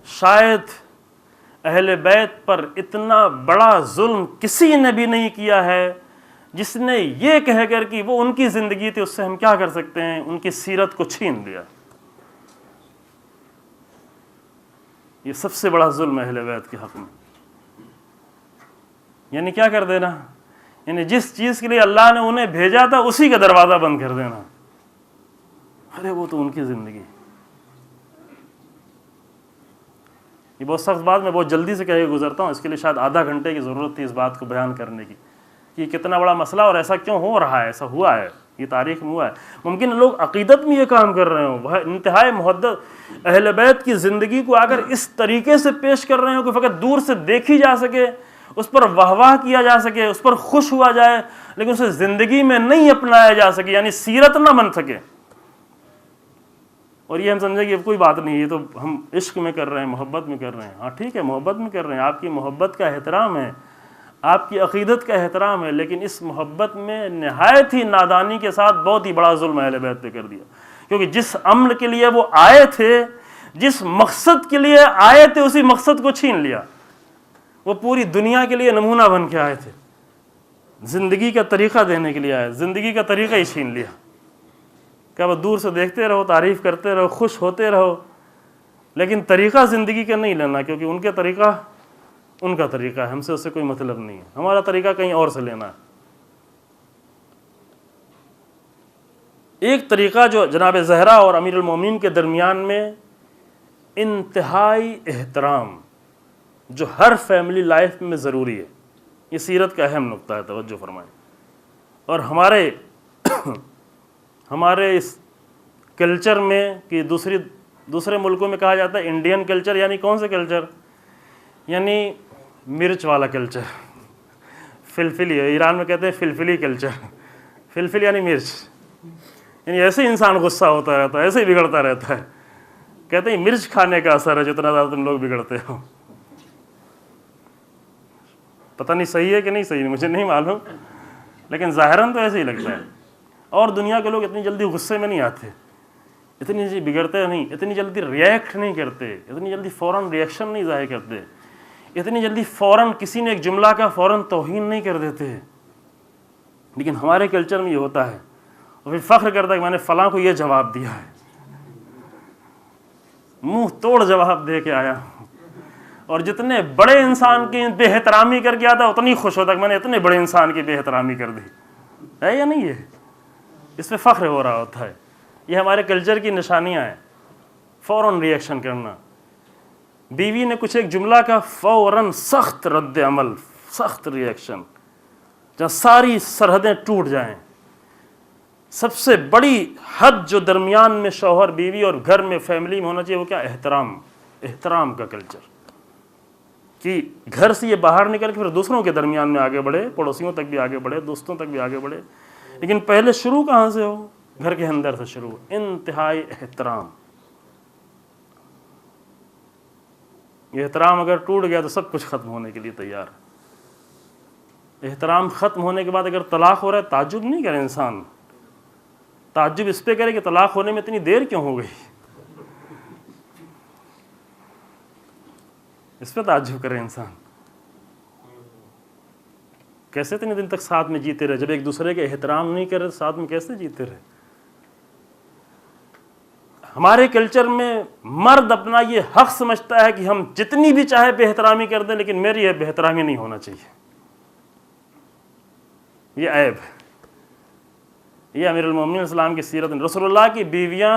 شاید اہل بیت پر اتنا بڑا ظلم کسی نے بھی نہیں کیا ہے جس نے یہ کہہ کر کہ وہ ان کی زندگی تھی، اس سے ہم کیا کر سکتے ہیں، ان کی سیرت کو چھین لیا۔ یہ سب سے بڑا ظلم ہے اہل بیت کے حق میں۔ یعنی کیا کر دینا، یعنی جس چیز کے لیے اللہ نے انہیں بھیجا تھا اسی کا دروازہ بند کر دینا، ارے وہ تو ان کی زندگی۔ یہ بہت سخت بات میں بہت جلدی سے کہہ کے گزرتا ہوں، اس کے لیے شاید آدھا گھنٹے کی ضرورت تھی اس بات کو بیان کرنے کی کہ یہ کتنا بڑا مسئلہ اور ایسا کیوں ہو رہا ہے، ایسا ہوا ہے، یہ تاریخ میں ہوا ہے۔ ممکن لوگ عقیدت میں یہ کام کر رہے ہوں، وہ انتہائی محدث اہل بیت کی زندگی کو اگر اس طریقے سے پیش کر رہے ہوں کہ فقط دور سے دیکھی جا سکے، اس پر واہ واہ کیا جا سکے، اس پر خوش ہوا جائے، لیکن اسے زندگی میں نہیں اپنایا جا سکے، یعنی سیرت نہ بن سکے۔ اور یہ ہم سمجھیں کہ کوئی بات نہیں، یہ تو ہم عشق میں کر رہے ہیں، محبت میں کر رہے ہیں. ہاں ٹھیک ہے، محبت میں کر رہے ہیں، آپ کی محبت کا احترام ہے، آپ کی عقیدت کا احترام ہے، لیکن اس محبت میں نہایت ہی نادانی کے ساتھ بہت ہی بڑا ظلم اہل بیت پہ کر دیا. کیونکہ جس عمل کے لیے وہ آئے تھے، جس مقصد کے لیے آئے تھے، اسی مقصد کو چھین لیا. وہ پوری دنیا کے لیے نمونہ بن کے آئے تھے، زندگی کا طریقہ دینے کے لیے آئے، زندگی کا طریقہ ہی چھین لیا. کہ وہ دور سے دیکھتے رہو، تعریف کرتے رہو، خوش ہوتے رہو، لیکن طریقہ زندگی کا نہیں لینا، کیونکہ ان کے طریقہ ان کا طریقہ ہے، ہم سے اس سے کوئی مطلب نہیں ہے، ہمارا طریقہ کہیں اور سے لینا ہے. ایک طریقہ جو جناب زہرا اور امیر المومنین کے درمیان میں انتہائی احترام، جو ہر فیملی لائف میں ضروری ہے، یہ سیرت کا اہم نقطہ ہے، توجہ فرمائیں. اور ہمارے اس کلچر میں کہ دوسرے ملکوں میں کہا جاتا ہے انڈین کلچر، یعنی کون سے کلچر؟ یعنی مرچ والا کلچر، فلفلی. ایران میں کہتے ہیں فلفلی کلچر. فلفل یعنی مرچ، یعنی ایسے ہی انسان غصہ ہوتا رہتا ہے، ایسے ہی بگڑتا رہتا ہے. کہتے ہیں مرچ کھانے کا اثر ہے جتنا زیادہ تم لوگ بگڑتے ہو. پتہ نہیں صحیح ہے کہ نہیں صحیح، مجھے نہیں معلوم، لیکن ظاہراً تو ایسے ہی لگتا ہے. اور دنیا کے لوگ اتنی جلدی غصے میں نہیں آتے، اتنی جلدی بگڑتے نہیں، اتنی جلدی ریئیکٹ نہیں کرتے، اتنی جلدی فوراً ریئیکشن نہیں ظاہر کرتے، اتنی جلدی فوراً کسی نے ایک جملہ کا فوراً توہین نہیں کر دیتے. لیکن ہمارے کلچر میں یہ ہوتا ہے، اور پھر فخر کرتا ہے کہ میں نے فلاں کو یہ جواب دیا ہے، منہ توڑ جواب دے کے آیا. اور جتنے بڑے انسان کی بے احترامی کر کے آتا ہے اتنی خوش ہوتا ہے کہ میں نے اتنے بڑے انسان کی بے احترامی کر دی. ہے یا نہیں؟ اس پہ فخر ہو رہا ہوتا ہے. یہ ہمارے کلچر کی نشانیاں ہیں، فوراً ریئیکشن کرنا. بیوی نے کچھ ایک جملہ کا فوراً سخت رد عمل، سخت ریئیکشن، جہاں ساری سرحدیں ٹوٹ جائیں. سب سے بڑی حد جو درمیان میں شوہر بیوی اور گھر میں فیملی میں ہونا چاہیے وہ کیا؟ احترام کا کلچر. کہ گھر سے یہ باہر نکل کے پھر دوسروں کے درمیان میں آگے بڑھے، پڑوسیوں تک بھی آگے بڑھے، دوستوں تک بھی آگے بڑھے. لیکن پہلے شروع کہاں سے ہو؟ گھر کے اندر سے شروع. انتہائی احترام. یہ احترام اگر ٹوٹ گیا تو سب کچھ ختم ہونے کے لیے تیار ہے. احترام ختم ہونے کے بعد اگر طلاق ہو رہا ہے، تعجب نہیں کرے انسان، تعجب اس پہ کرے کہ طلاق ہونے میں اتنی دیر کیوں ہو گئی، اس پہ تعجب کرے انسان. کیسے اتنے دن تک ساتھ میں جیتے رہے؟ جب ایک دوسرے کے احترام نہیں کر رہے ساتھ میں کیسے جیتے رہے؟ ہمارے کلچر میں مرد اپنا یہ حق سمجھتا ہے کہ ہم جتنی بھی چاہے بے احترامی کر دیں، لیکن میری یہ بے احترامی نہیں ہونا چاہیے. یہ عیب ہے. یہ امیر المومنین اسلام کی سیرت. رسول اللہ کی بیویاں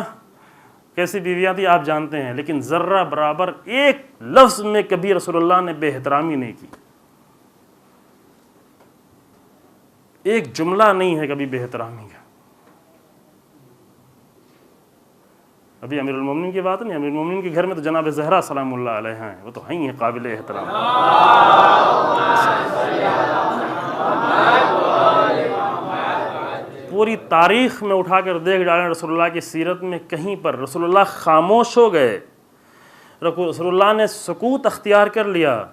کیسی بیویاں تھیں آپ جانتے ہیں، لیکن ذرہ برابر ایک لفظ میں کبھی رسول اللہ نے بے احترامی نہیں کی. ایک جملہ نہیں ہے کبھی بے احترامی کا. ابھی امیر المومنین کی بات نہیں، امیر المومنین کے گھر میں تو جناب زہرا سلام اللہ علیہ ہیں، وہ تو ہیں قابل احترام. پوری تاریخ میں اٹھا کر دیکھ ڈالیں، رسول اللہ کی سیرت میں کہیں پر رسول اللہ خاموش ہو گئے، رسول اللہ نے سکوت اختیار کر لیا.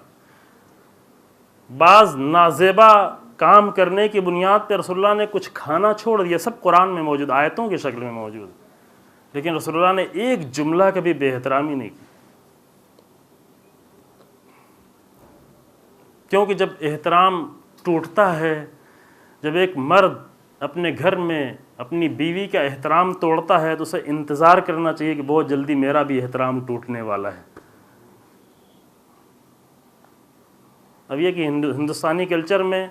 بعض نازیبا کام کرنے کی بنیاد پہ رسول اللہ نے کچھ کھانا چھوڑ دیا، سب قرآن میں موجود، آیتوں کی شکل میں موجود، لیکن رسول اللہ نے ایک جملہ کبھی بے احترامی نہیں کی. کیونکہ جب احترام ٹوٹتا ہے، جب ایک مرد اپنے گھر میں اپنی بیوی کا احترام توڑتا ہے تو اسے انتظار کرنا چاہیے کہ بہت جلدی میرا بھی احترام ٹوٹنے والا ہے. اب یہ کہ ہندوستانی کلچر میں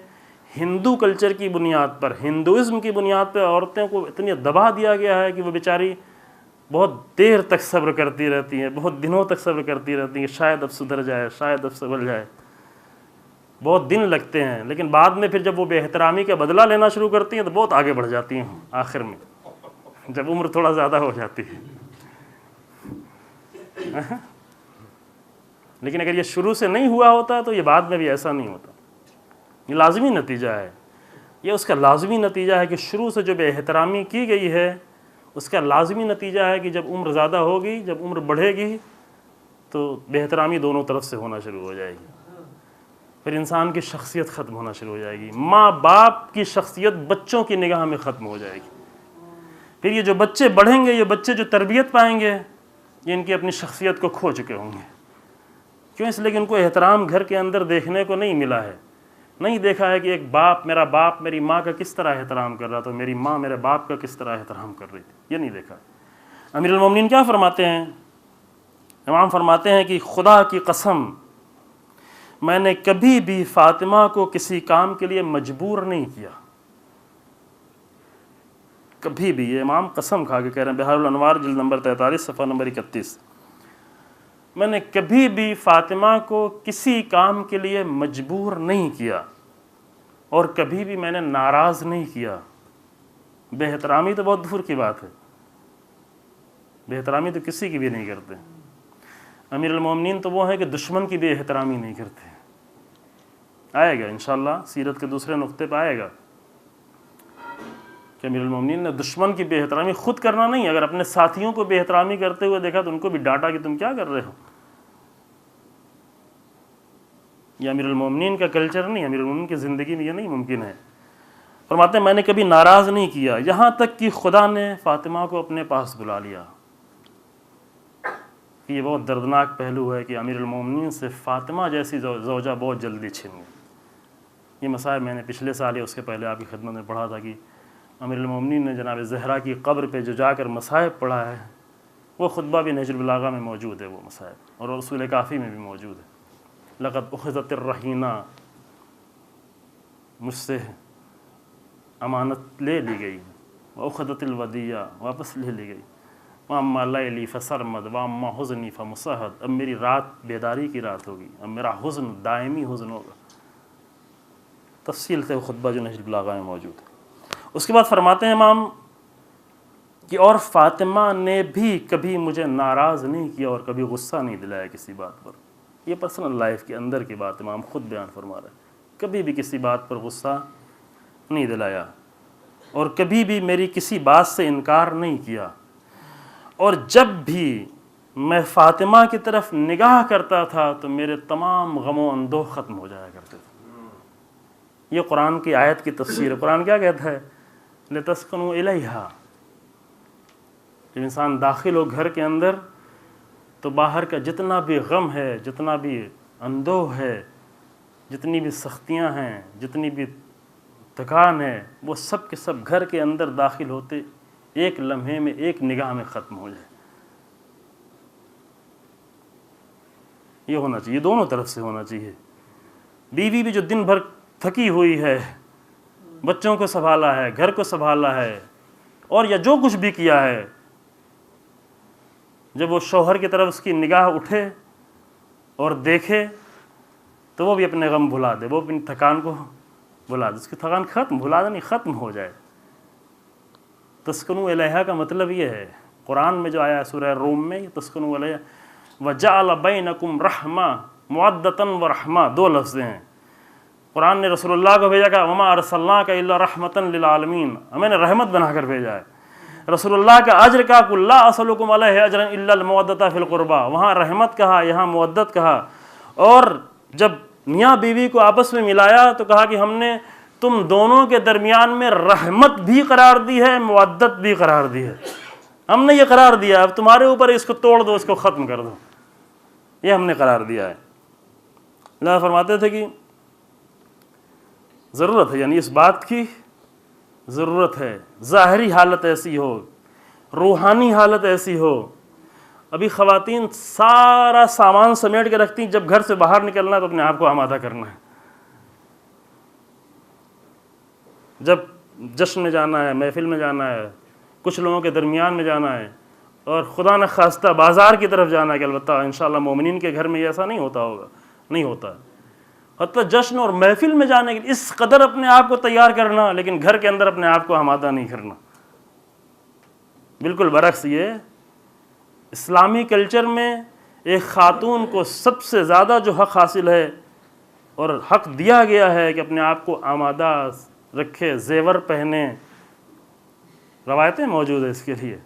ہندو کلچر کی بنیاد پر، ہندوازم کی بنیاد پر عورتوں کو اتنی دبا دیا گیا ہے کہ وہ بیچاری بہت دیر تک صبر کرتی رہتی ہیں، بہت دنوں تک صبر کرتی رہتی ہیں، شاید اب سدھر جائے، شاید اب سنبھل جائے. بہت دن لگتے ہیں، لیکن بعد میں پھر جب وہ بے احترامی کا بدلہ لینا شروع کرتی ہیں تو بہت آگے بڑھ جاتی ہیں آخر میں، جب عمر تھوڑا زیادہ ہو جاتی ہے. لیکن اگر یہ شروع سے نہیں ہوا ہوتا تو یہ بعد میں بھی ایسا نہیں ہوتا. یہ لازمی نتیجہ ہے، یہ اس کا لازمی نتیجہ ہے کہ شروع سے جو بے احترامی کی گئی ہے اس کا لازمی نتیجہ ہے کہ جب عمر زیادہ ہوگی، جب عمر بڑھے گی تو بے احترامی دونوں طرف سے ہونا شروع ہو جائے گی، پھر انسان کی شخصیت ختم ہونا شروع ہو جائے گی، ماں باپ کی شخصیت بچوں کی نگاہ میں ختم ہو جائے گی، پھر یہ جو بچے بڑھیں گے، یہ بچے جو تربیت پائیں گے، یہ ان کی اپنی شخصیت کو کھو چکے ہوں گے۔ کیوں؟ اس لیے کہ ان کو احترام گھر کے اندر دیکھنے کو نہیں ملا ہے، نہیں دیکھا ہے کہ ایک باپ، میرا باپ میری ماں کا کس طرح احترام کر رہا تھا، میری ماں میرے باپ کا کس طرح احترام کر رہی تھی، یہ نہیں دیکھا۔ امیر المومنین کیا فرماتے ہیں؟ امام فرماتے ہیں کہ خدا کی قسم میں نے کبھی بھی فاطمہ کو کسی کام کے لیے مجبور نہیں کیا، کبھی بھی۔ یہ امام قسم کھا کے کہہ رہے ہیں، بہار الانوار جلد نمبر 43 صفحہ نمبر 31، میں نے کبھی بھی فاطمہ کو کسی کام کے لیے مجبور نہیں کیا اور کبھی بھی میں نے ناراض نہیں کیا۔ بے احترامی تو بہت دور کی بات ہے، بے احترامی تو کسی کی بھی نہیں کرتے۔ امیر المومنین تو وہ ہیں کہ دشمن کی بے احترامی نہیں کرتے۔ آئے گا انشاءاللہ، سیرت کے دوسرے نقطے پہ آئے گا کہ امیر المومنین نے دشمن کی بے احترامی خود کرنا نہیں، اگر اپنے ساتھیوں کو بے احترامی کرتے ہوئے دیکھا تو ان کو بھی ڈانٹا کہ تم کیا کر رہے ہو۔ یہ امیر المومنین کا کلچر نہیں، امیر المومنین کی زندگی میں یہ نہیں ممکن ہے۔ فرماتے ہیں میں نے کبھی ناراض نہیں کیا، یہاں تک کہ خدا نے فاطمہ کو اپنے پاس بلا لیا۔ یہ بہت دردناک پہلو ہے کہ امیر المومنین سے فاطمہ جیسی زوجہ بہت جلدی چھن گئی۔ یہ مسائل میں نے پچھلے سال یا اس کے پہلے آپ کی خدمت میں پڑھا تھا کہ امیر المومنین نے جناب زہرا کی قبر پہ جو جا کر مصائب پڑھا ہے، وہ خطبہ بھی نہج البلاغہ میں موجود ہے، وہ مصائب، اور اصول کافی میں بھی موجود ہے۔ لقد اخذت الرہینہ، مجھ سے امانت لے لی گئی، واخذت الودیہ، واپس لے لی گئی، واما لیلی فسرمد واما حزنی فمصہد، اب میری رات بیداری کی رات ہوگی، اب میرا حزن دائمی حزن ہوگا۔ تفصیل سے وہ خطبہ جو نہج البلاغہ میں موجود ہے۔ اس کے بعد فرماتے ہیں امام کہ اور فاطمہ نے بھی کبھی مجھے ناراض نہیں کیا اور کبھی غصہ نہیں دلایا کسی بات پر۔ یہ پرسنل لائف کے اندر کی بات امام خود بیان فرما رہے ہیں، کبھی بھی کسی بات پر غصہ نہیں دلایا اور کبھی بھی میری کسی بات سے انکار نہیں کیا، اور جب بھی میں فاطمہ کی طرف نگاہ کرتا تھا تو میرے تمام غم و اندوہ ختم ہو جایا کرتے تھے۔ یہ قرآن کی آیت کی تفسیر ہے۔ قرآن کیا کہتا ہے؟ لِتَسْكُنُوا إِلَيْهَا، جب انسان داخل ہو گھر کے اندر تو باہر کا جتنا بھی غم ہے، جتنا بھی اندوہ ہے، جتنی بھی سختیاں ہیں، جتنی بھی تھکان ہے، وہ سب کے سب گھر کے اندر داخل ہوتے ایک لمحے میں، ایک نگاہ میں ختم ہو جائے۔ یہ ہونا چاہیے، دونوں طرف سے ہونا چاہیے۔ بیوی بھی جو دن بھر تھکی ہوئی ہے، بچوں کو سنبھالا ہے، گھر کو سنبھالا ہے، اور یا جو کچھ بھی کیا ہے، جب وہ شوہر کی طرف اس کی نگاہ اٹھے اور دیکھے تو وہ بھی اپنے غم بھلا دے، وہ اپنی تھکان کو بھلا دے، اس کی تھکان ختم، بھلا دے نہیں، ختم ہو جائے۔ تسکنوا الیہا کا مطلب یہ ہے، قرآن میں جو آیا ہے سورہ روم میں، تسکنوا الیہا وجعل بینکم رحمہ مودۃ ورحمہ، دو لفظ ہیں۔ قرآن نے رسول اللہ کو بھیجا کہ وما ارسلناک الا رحمۃ للعالمین، ہمیں نے رحمت بنا کر بھیجا ہے۔ رسول اللہ کا اجر کا قل لا اسألکم علیہ اجرا الا المودۃ فی القربى، وہاں رحمت کہا، یہاں مودت کہا۔ اور جب میاں بیوی کو آپس میں ملایا تو کہا کہ ہم نے تم دونوں کے درمیان میں رحمت بھی قرار دی ہے، مودت بھی قرار دی ہے۔ ہم نے یہ قرار دیا، اب تمہارے اوپر اس کو توڑ دو، اس کو ختم کر دو، یہ ہم نے قرار دیا ہے۔ اللہ فرماتے تھے کہ ضرورت ہے، یعنی اس بات کی ضرورت ہے، ظاہری حالت ایسی ہو، روحانی حالت ایسی ہو۔ ابھی خواتین سارا سامان سمیٹ کے رکھتی ہیں، جب گھر سے باہر نکلنا ہے تو اپنے آپ کو آمادہ کرنا ہے، جب جشن میں جانا ہے، محفل میں جانا ہے، کچھ لوگوں کے درمیان میں جانا ہے، اور خدا نہ خواستہ بازار کی طرف جانا ہے، کہ البتہ انشاءاللہ مومنین کے گھر میں ایسا نہیں ہوتا ہوگا، نہیں ہوتا ہے، حتیٰ جشن اور محفل میں جانے کے لیے اس قدر اپنے آپ کو تیار کرنا، لیکن گھر کے اندر اپنے آپ کو آمادہ نہیں کرنا۔ بالکل برعکس، یہ اسلامی کلچر میں ایک خاتون کو سب سے زیادہ جو حق حاصل ہے اور حق دیا گیا ہے کہ اپنے آپ کو آمادہ رکھے، زیور پہنے، روایتیں موجود ہیں اس کے لیے۔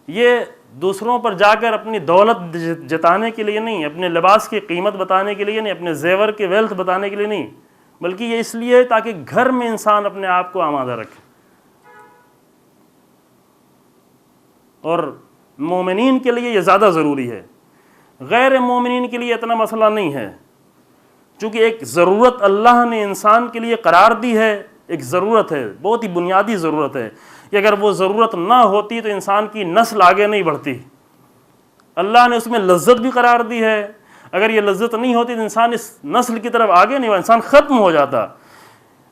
یہ دوسروں پر جا کر اپنی دولت جتانے کے لیے نہیں، اپنے لباس کی قیمت بتانے کے لیے نہیں، اپنے زیور کے ویلتھ بتانے کے لیے نہیں، بلکہ یہ اس لیے تاکہ گھر میں انسان اپنے آپ کو آمادہ رکھے. اور مومنین کے لیے یہ زیادہ ضروری ہے، غیر مومنین کے لیے اتنا مسئلہ نہیں ہے، چونکہ ایک ضرورت اللہ نے انسان کے لیے قرار دی ہے، ایک ضرورت ہے، بہت ہی بنیادی ضرورت ہے کہ اگر وہ ضرورت نہ ہوتی تو انسان کی نسل آگے نہیں بڑھتی. اللہ نے اس میں لذت بھی قرار دی ہے، اگر یہ لذت نہیں ہوتی تو انسان اس نسل کی طرف آگے نہیں، انسان ختم ہو جاتا.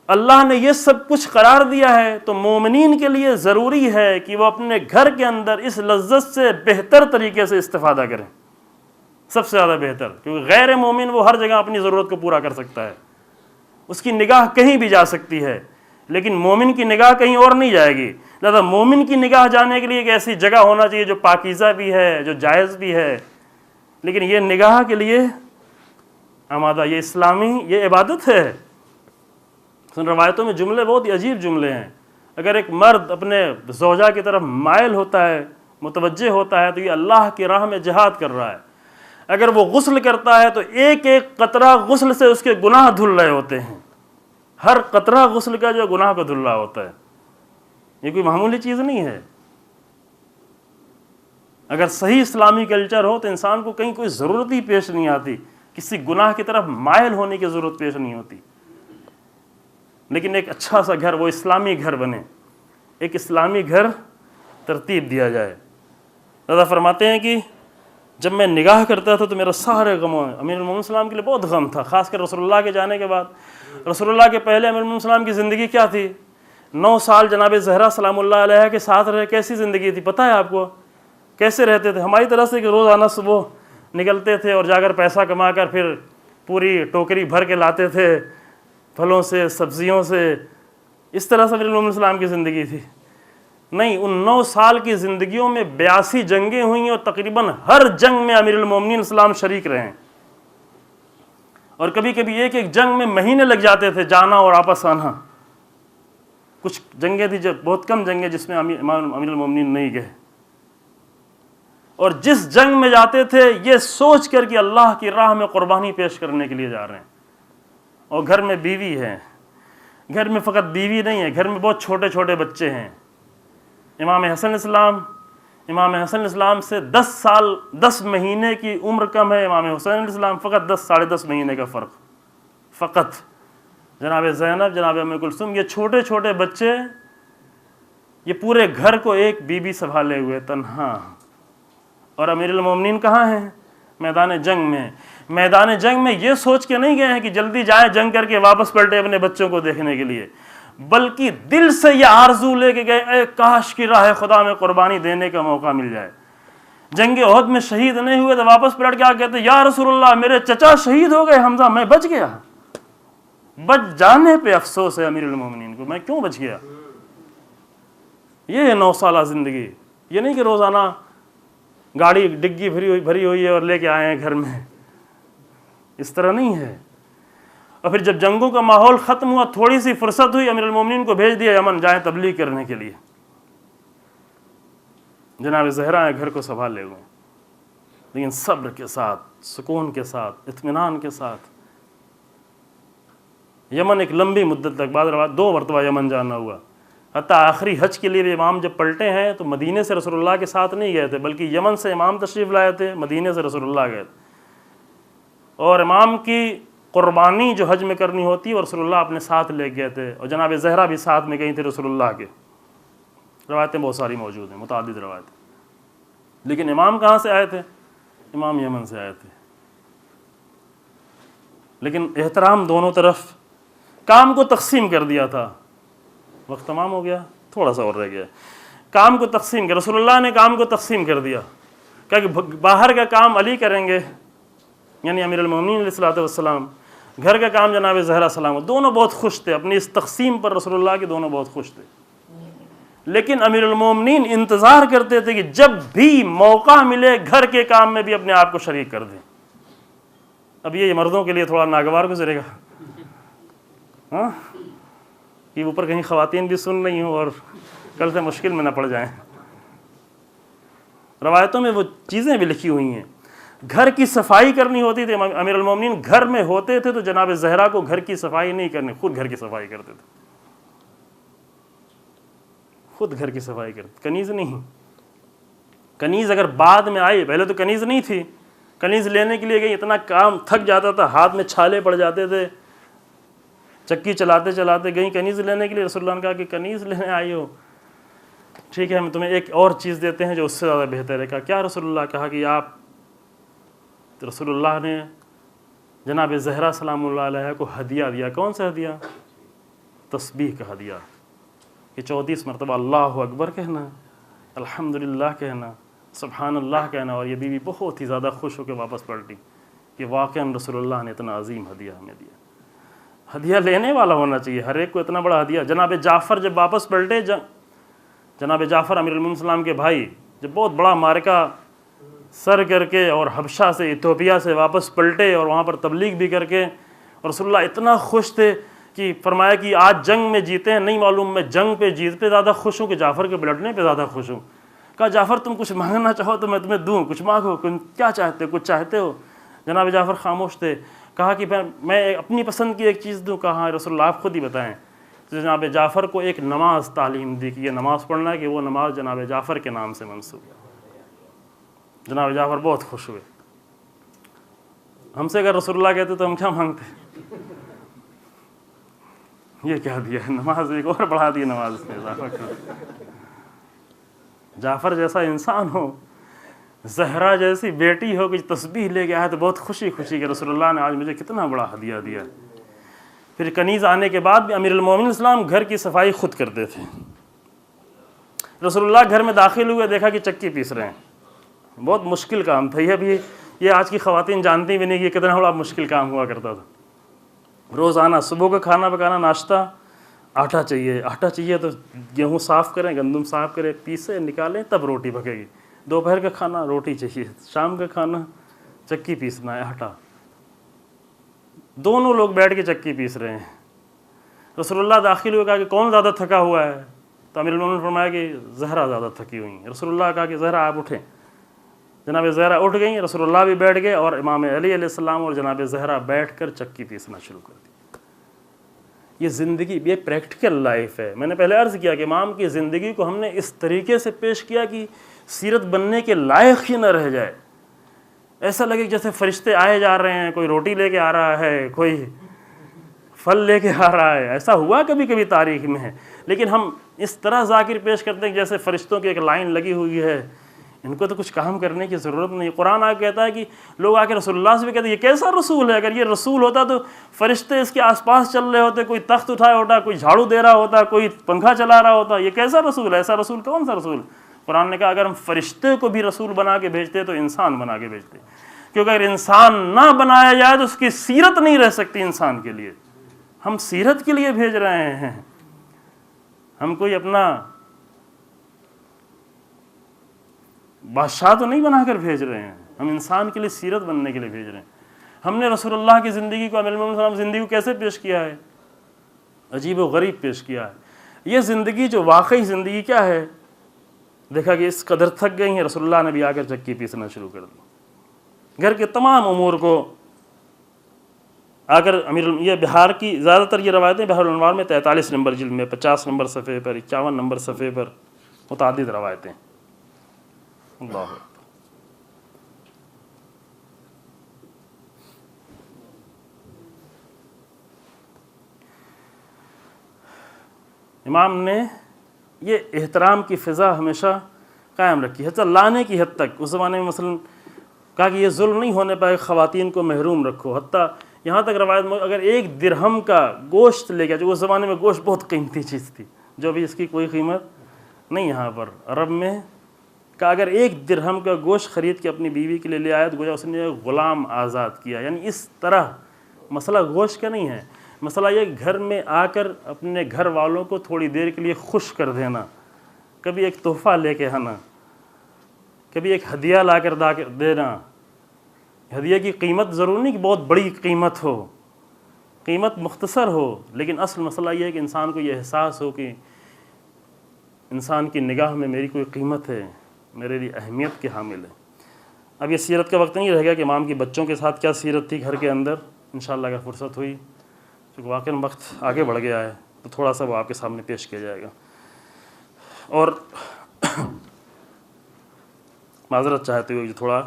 اللہ نے یہ سب کچھ قرار دیا ہے تو مومنین کے لیے ضروری ہے کہ وہ اپنے گھر کے اندر اس لذت سے بہتر طریقے سے استفادہ کریں، سب سے زیادہ بہتر، کیونکہ غیر مومن وہ ہر جگہ اپنی ضرورت کو پورا کر سکتا ہے، اس کی نگاہ کہیں بھی جا سکتی ہے، لیکن مومن کی نگاہ کہیں اور نہیں جائے گی. لہذا مومن کی نگاہ جانے کے لیے ایک ایسی جگہ ہونا چاہیے جو پاکیزہ بھی ہے، جو جائز بھی ہے، لیکن یہ نگاہ کے لیے آمادہ، یہ اسلامی، یہ عبادت ہے. روایتوں میں جملے بہت ہی عجیب جملے ہیں. اگر ایک مرد اپنے زوجہ کی طرف مائل ہوتا ہے، متوجہ ہوتا ہے، تو یہ اللہ کی راہ میں جہاد کر رہا ہے. اگر وہ غسل کرتا ہے تو ایک ایک قطرہ غسل سے اس کے گناہ دھل رہے ہوتے ہیں، ہر قطرہ غسل کا جو گناہ کو دھل رہا ہوتا ہے. یہ کوئی معمولی چیز نہیں ہے. اگر صحیح اسلامی کلچر ہو تو انسان کو کہیں کوئی ضرورت ہی پیش نہیں آتی، کسی گناہ کی طرف مائل ہونے کی ضرورت پیش نہیں ہوتی. لیکن ایک اچھا سا گھر، وہ اسلامی گھر بنے، ایک اسلامی گھر ترتیب دیا جائے. دادا فرماتے ہیں کہ جب میں نگاہ کرتا تھا تو میرا سارے غموں، امیر المومنین السلام کے لیے بہت غم تھا، خاص کر رسول اللہ کے جانے کے بعد. رسول اللہ کے پہلے امیر المومنین السلام کی زندگی کیا تھی؟ 9 سال جناب زہرا سلام اللہ علیہ کے ساتھ رہے. کیسی زندگی تھی پتہ ہے آپ کو؟ کیسے رہتے تھے؟ ہماری طرح سے کہ روزانہ صبح نکلتے تھے اور جا کر پیسہ کما کر پھر پوری ٹوکری بھر کے لاتے تھے، پھلوں سے، سبزیوں سے. اس طرح سے امیر المومنین السلام کی زندگی تھی؟ نہیں. ان 9 سال کی زندگیوں میں 82 جنگیں ہوئیں اور تقریباً ہر جنگ میں امیر المومنین السلام شریک رہے ہیں. اور کبھی کبھی ایک ایک جنگ میں مہینے لگ جاتے تھے جانا اور واپس آنا. کچھ جنگیں تھی، جب بہت کم جنگیں جس میں امیر المومنین نہیں گئے. اور جس جنگ میں جاتے تھے یہ سوچ کر کہ اللہ کی راہ میں قربانی پیش کرنے کے لیے جا رہے ہیں. اور گھر میں بیوی ہے، گھر میں فقط بیوی نہیں ہے، گھر میں بہت چھوٹے چھوٹے بچے ہیں. امام حسن اسلام سے 10 مہینے کی عمر کم ہے امام حسین اسلام، فقط 10 مہینے کا فرق. فقط جناب زینب، جناب ام کلثوم، یہ چھوٹے چھوٹے بچے، یہ پورے گھر کو ایک بیوی سنبھالے ہوئے تنہا. اور امیر المومنین کہاں ہیں؟ میدان جنگ میں. میدان جنگ میں یہ سوچ کے نہیں گئے ہیں کہ جلدی جائیں جنگ کر کے واپس پلٹے اپنے بچوں کو دیکھنے کے لیے، بلکہ دل سے یہ آرزو لے کے گئے، اے کاش کی راہ خدا میں قربانی دینے کا موقع مل جائے. جنگ احد میں شہید نہیں ہوئے تو واپس پلٹ کے کہتے یا رسول اللہ میرے چچا شہید ہو گئے حمزہ، میں بچ گیا. بچ جانے پہ افسوس ہے امیر المومنین کو، میں کیوں بچ گیا. یہ ہے 9 سالہ زندگی. یہ نہیں کہ روزانہ گاڑی ڈگی بھری ہوئی ہے اور لے کے آئے ہیں گھر میں، اس طرح نہیں ہے. اور پھر جب جنگوں کا ماحول ختم ہوا، تھوڑی سی فرصت ہوئی، امیر المومنین کو بھیج دیا یمن، جائیں تبلیغ کرنے کے لیے. جناب زہرا گھر کو سنبھالے ہوئے، لیکن صبر کے ساتھ، سکون کے ساتھ، اطمینان کے ساتھ. یمن ایک لمبی مدت تک، بعد 2 مرتبہ یمن جانا ہوا. حتیٰ آخری حج کے لیے بھی امام جب پلٹے ہیں تو مدینے سے رسول اللہ کے ساتھ نہیں گئے تھے، بلکہ یمن سے امام تشریف لائے تھے، مدینے سے رسول اللہ گئے تھے. اور امام کی قربانی جو حج میں کرنی ہوتی اور رسول اللہ اپنے ساتھ لے گئے تھے، اور جناب زہرا بھی ساتھ میں گئی تھی رسول اللہ کے. روایتیں بہت ساری موجود ہیں، متعدد روایتیں. لیکن امام کہاں سے آئے تھے؟ امام یمن سے آئے تھے. لیکن احترام دونوں طرف. کام کو تقسیم کر دیا تھا. وقت تمام ہو گیا، تھوڑا سا اور رہ گیا. کام کو تقسیم کر، رسول اللہ نے کام کو تقسیم کر دیا کہ باہر کا کام علی کریں گے، یعنی امیر المومنین علیہ الصلوۃ والسلام، گھر کا کام جناب زہرا سلام. دونوں بہت خوش تھے اپنی اس تقسیم پر، رسول اللہ کے دونوں بہت خوش تھے. لیکن امیر المومنین انتظار کرتے تھے کہ جب بھی موقع ملے گھر کے کام میں بھی اپنے آپ کو شریک کر دیں. اب یہ مردوں کے لیے تھوڑا ناگوار گزرے گا، ہاں، کہ اوپر کہیں خواتین بھی سن رہی ہوں اور کل سے مشکل میں نہ پڑ جائیں. روایتوں میں وہ چیزیں بھی لکھی ہوئی ہیں. گھر کی صفائی کرنی ہوتی تھی, امیر المومنین گھر میں ہوتے تھے تو جناب زہرا کو گھر کی صفائی نہیں کرنی, خود گھر کی صفائی کرتے تھے, خود گھر کی صفائی کرتے, کنیز نہیں. کنیز اگر بعد میں آئی, پہلے تو کنیز نہیں تھی, کنیز لینے کے لیے گئی, اتنا کام تھک جاتا تھا, ہاتھ میں چھالے پڑ جاتے تھے, چکی چلاتے چلاتے گئی کنیز لینے کے لیے. رسول اللہ نے کہا کہ کنیز لینے آئی ہو, ٹھیک ہے ہم تمہیں ایک اور چیز دیتے ہیں جو اس سے زیادہ بہتر ہے. کہا کیا رسول اللہ؟ کہا کہ آپ, رسول اللہ نے جناب زہرا سلام اللہ علیہ کو ہدیہ دیا. کون سا ہدیہ؟ تسبیح کا ہدیہ, کہ 34 مرتبہ اللہ اکبر کہنا, الحمدللہ کہنا, سبحان اللہ کہنا. اور یہ بیوی بہت ہی زیادہ خوش ہو کے واپس پلٹی کہ واقعاً رسول اللہ نے اتنا عظیم ہدیہ ہمیں دیا. ہدیہ لینے والا ہونا چاہیے, ہر ایک کو اتنا بڑا ہدیہ. جناب جعفر جب واپس پلٹے, جناب جعفر امیر المومنین السلام کے بھائی, جب بہت بڑا معرکہ سر کر کے اور حبشہ سے, ایتھوپیا سے واپس پلٹے اور وہاں پر تبلیغ بھی کر کے, اور رسول اللہ اتنا خوش تھے کہ فرمایا کہ آج جنگ میں جیتے ہیں, نہیں معلوم میں جنگ پہ جیت پہ زیادہ خوش ہوں کہ جعفر کے پلٹنے پہ زیادہ خوش ہوں. کہا جعفر تم کچھ مانگنا چاہو تو میں تمہیں دوں, کچھ مانگو, کیا چاہتے ہو, کچھ چاہتے ہو؟ جناب جعفر خاموش تھے. کہا کہ میں اپنی پسند کی ایک چیز دوں. کہا رسول اللہ آپ خود ہی بتائیں. تو جناب جعفر کو ایک نماز تعلیم دی کہ یہ نماز پڑھنا ہے, کہ وہ نماز جناب جعفر کے نام سے منسوب. جناب جعفر بہت خوش ہوئے. ہم سے اگر رسول اللہ کہتے تو ہم کیا مانگتے؟ یہ کیا دیا ہے, نماز ایک اور بڑھا دی, نماز میں اضافہ کر. جعفر جیسا انسان ہو, زہرا جیسی بیٹی ہو کہ تسبیح لے کے آیا تو بہت خوشی خوشی کہ رسول اللہ نے آج مجھے کتنا بڑا ہدیہ دیا. پھر کنیز آنے کے بعد بھی امیر المومنین اسلام گھر کی صفائی خود کرتے تھے. رسول اللہ گھر میں داخل ہوئے, دیکھا کہ چکی پیس رہے ہیں. بہت مشکل کام تھا یہ آج کی خواتین جانتی بھی نہیں کہ کتنا بڑا مشکل کام ہوا کرتا تھا. روزانہ صبح کا کھانا پکانا, ناشتہ, آٹا چاہیے تو گیہوں صاف کریں, گندم صاف کریں, پیسے نکالیں تب روٹی پکے گی. دوپہر کا کھانا روٹی چاہیے, شام کا کھانا چکی پیسنا ہے, آٹا. دونوں لوگ بیٹھ کے چکی پیس رہے ہیں. رسول اللہ داخل ہوئے, کہا کہ کون زیادہ تھکا ہوا ہے؟ تو امیر المومنین نے فرمایا کہ زہرا زیادہ تھکی ہوئی ہیں. رسول اللہ کہا کہ زہرا آپ اٹھیں. جناب زہرا اٹھ گئیں, رسول اللہ بھی بیٹھ گئے, اور امام علی علیہ السلام اور جناب زہرا بیٹھ کر چکی پیسنا شروع کر دی. یہ زندگی, یہ پریکٹیکل لائف ہے. میں نے پہلے عرض کیا کہ امام کی زندگی کو ہم نے اس طریقے سے پیش کیا کہ سیرت بننے کے لائق ہی نہ رہ جائے. ایسا لگے کہ جیسے فرشتے آئے جا رہے ہیں, کوئی روٹی لے کے آ رہا ہے, کوئی پھل لے کے آ رہا ہے. ایسا ہوا کبھی کبھی تاریخ میں ہے, لیکن ہم اس طرح ذاکر پیش کرتے ہیں جیسے فرشتوں کی ایک لائن لگی ہوئی ہے, ان کو تو کچھ کام کرنے کی ضرورت نہیں. قرآن آ کے کہتا ہے کہ لوگ آ کے رسول اللہ سے بھی کہتے ہیں یہ کیسا رسول ہے؟ اگر یہ رسول ہوتا تو فرشتے اس کے آس پاس چل رہے ہوتے, کوئی تخت اٹھایا ہوتا, کوئی جھاڑو دے رہا ہوتا, کوئی پنکھا چلا رہا ہوتا. یہ کیسا رسول ہے؟ ایسا رسول کون سا رسول؟ قرآن نے کہا اگر ہم فرشتے کو بھی رسول بنا کے بھیجتے تو انسان بنا کے بھیجتے, کیونکہ اگر انسان نہ بنایا جائے تو اس کی سیرت نہیں رہ سکتی انسان کے لیے. ہم سیرت کے لیے بھیج رہے ہیں, ہم کوئی اپنا بادشاہ تو نہیں بنا کر بھیج رہے ہیں, ہم انسان کے لیے سیرت بننے کے لیے بھیج رہے ہیں. ہم نے رسول اللہ کی زندگی کو, امیر المومنین صلی اللہ علیہ وسلم زندگی کو کیسے پیش کیا ہے؟ عجیب و غریب پیش کیا ہے. یہ زندگی جو واقعی زندگی کیا ہے, دیکھا کہ اس قدر تھک گئی ہیں, رسول اللہ نے بھی آ کر چکی پیسنا شروع کر دی. گھر کے تمام امور کو آ کر یہ بہار کی زیادہ تر یہ روایتیں بہار الانوار میں 43 نمبر جلد میں 50 نمبر صفحے پر 51 نمبر صفحے پر متعدد روایتیں. اللہ اکبر. امام نے یہ احترام کی فضا ہمیشہ قائم رکھی ہے, لانے کی حد تک. اس زمانے میں مثلا کہا کہ یہ ظلم نہیں ہونے پائے, خواتین کو محروم رکھو. حتیٰ یہاں تک روایت میں اگر 1 درہم کا گوشت لے گیا, جو اس زمانے میں گوشت بہت قیمتی چیز تھی, جو بھی اس کی کوئی قیمت نہیں یہاں پر عرب میں, کہ اگر 1 درہم کا گوشت خرید کے اپنی بیوی کے لیے لے آیا تو گویا اس نے غلام آزاد کیا. یعنی اس طرح مسئلہ گوشت کا نہیں ہے, مسئلہ یہ گھر میں آ کر اپنے گھر والوں کو تھوڑی دیر کے لیے خوش کر دینا, کبھی ایک تحفہ لے کے آنا, کبھی ایک ہدیہ لا کر دینا. ہدیہ کی قیمت ضروری نہیں کہ بہت بڑی قیمت ہو, قیمت مختصر ہو, لیکن اصل مسئلہ یہ ہے کہ انسان کو یہ احساس ہو کہ انسان کی نگاہ میں میری کوئی قیمت ہے, میرے لیے اہمیت کے حامل ہے. اب یہ سیرت کا وقت نہیں رہے گا کہ امام کی بچوں کے ساتھ کیا سیرت تھی گھر کے اندر. انشاءاللہ اگر فرصت ہوئی، چونکہ واقعاً وقت آگے بڑھ گیا ہے، تو تھوڑا سا وہ آپ کے سامنے پیش کیا جائے گا. اور معذرت چاہتے ہوئے تھوڑا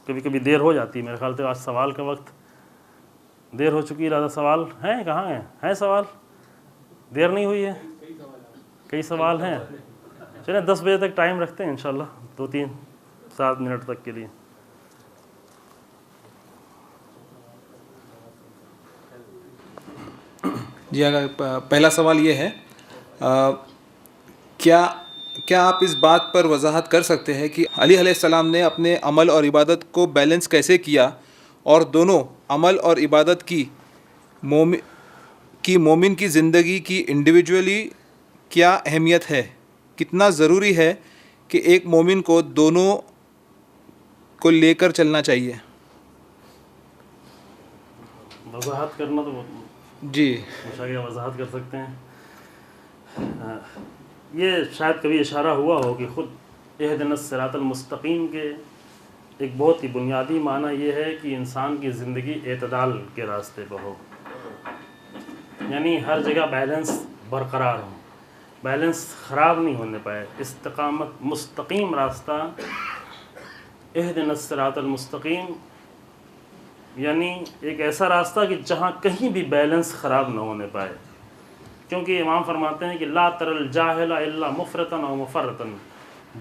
کبھی کبھی دیر ہو جاتی ہے، میرے خیال سے آج سوال کا وقت دیر ہو چکی ہے. لہٰذا سوال ہیں کہاں ہیں سوال؟ دیر نہیں ہوئی ہے؟ کئی سوال ہیں. چلیں 10 بجے تک ٹائم رکھتے ہیں انشاءاللہ، 2-3-7 منٹ تک کے لیے. جی پہلا سوال یہ ہے، کیا آپ اس بات پر وضاحت کر سکتے ہیں کہ علی علیہ السلام نے اپنے عمل اور عبادت کو بیلنس کیسے کیا، اور دونوں عمل اور عبادت کی مومن کی زندگی کی انڈیویجولی کیا اہمیت ہے؟ کتنا ضروری ہے کہ ایک مومن کو دونوں کو لے کر چلنا چاہیے؟ وضاحت کرنا تو جی وضاحت کر سکتے ہیں. یہ شاید کبھی اشارہ ہوا ہو کہ خود اہدنا الصراط المستقیم کے ایک بہت ہی بنیادی معنی یہ ہے کہ انسان کی زندگی اعتدال کے راستے پر ہو، یعنی ہر جگہ بیلنس برقرار ہو، بیلنس خراب نہیں ہونے پائے. استقامت، مستقیم راستہ، اہدنا الصراط المستقیم، یعنی ایک ایسا راستہ کہ جہاں کہیں بھی بیلنس خراب نہ ہونے پائے. کیونکہ امام فرماتے ہیں کہ لا تر الجاہل الا مفرطا او مفرطا،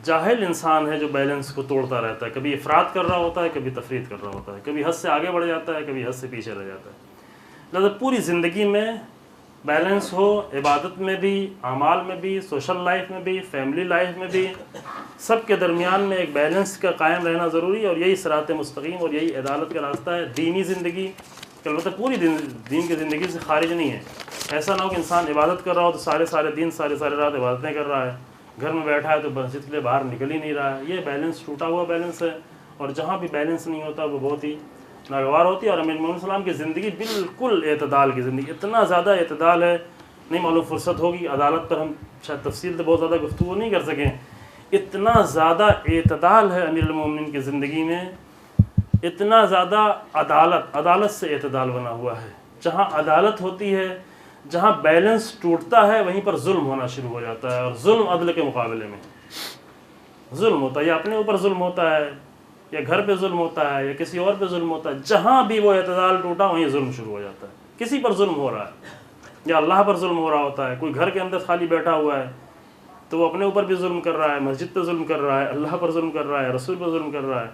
جاہل انسان ہے جو بیلنس کو توڑتا رہتا ہے، کبھی افراط کر رہا ہوتا ہے، کبھی تفریط کر رہا ہوتا ہے، کبھی حد سے آگے بڑھ جاتا ہے، کبھی حد سے پیچھے رہ جاتا ہے. لہذا پوری زندگی میں بیلنس ہو، عبادت میں بھی، اعمال میں بھی، سوشل لائف میں بھی، فیملی لائف میں بھی، سب کے درمیان میں ایک بیلنس کا قائم رہنا ضروری ہے. اور یہی صراط مستقیم اور یہی عدالت کا راستہ ہے. دینی زندگی البتہ پوری دین کی زندگی سے خارج نہیں ہے. ایسا نہ ہو کہ انسان عبادت کر رہا ہو تو سارے دن سارے رات عبادتیں کر رہا ہے، گھر میں بیٹھا ہے تو مسجد کے لیے باہر نکل ہی نہیں رہا ہے. یہ بیلنس ٹوٹا ہوا بیلنس ہے، اور جہاں بھی بیلنس نہیں ہوتا وہ بہت ہی ناگوار ہوتی ہے. اور امیر المومنین علیہ السلام کی زندگی بالکل اعتدال کی زندگی، اتنا زیادہ اعتدال ہے، نہیں معلوم فرصت ہوگی عدالت پر ہم شاید تفصیل سے بہت زیادہ گفتگو نہیں کر سکیں. اتنا زیادہ اعتدال ہے امیر المومنین کی زندگی میں، اتنا زیادہ عدالت سے اعتدال بنا ہوا ہے. جہاں عدالت ہوتی ہے، جہاں بیلنس ٹوٹتا ہے، وہیں پر ظلم ہونا شروع ہو جاتا ہے. اور ظلم عدل کے مقابلے میں ظلم ہوتا ہے، یا اپنے اوپر ظلم ہوتا ہے، یا گھر پہ ظلم ہوتا ہے، یا کسی اور پہ ظلم ہوتا ہے. جہاں بھی وہ اعتدال ٹوٹا وہیں ظلم شروع ہو جاتا ہے. کسی پر ظلم ہو رہا ہے یا اللہ پر ظلم ہو رہا ہوتا ہے. کوئی گھر کے اندر خالی بیٹھا ہوا ہے تو وہ اپنے اوپر بھی ظلم کر رہا ہے، مسجد پہ ظلم کر رہا ہے، اللہ پر ظلم کر رہا ہے، رسول پر ظلم کر رہا ہے.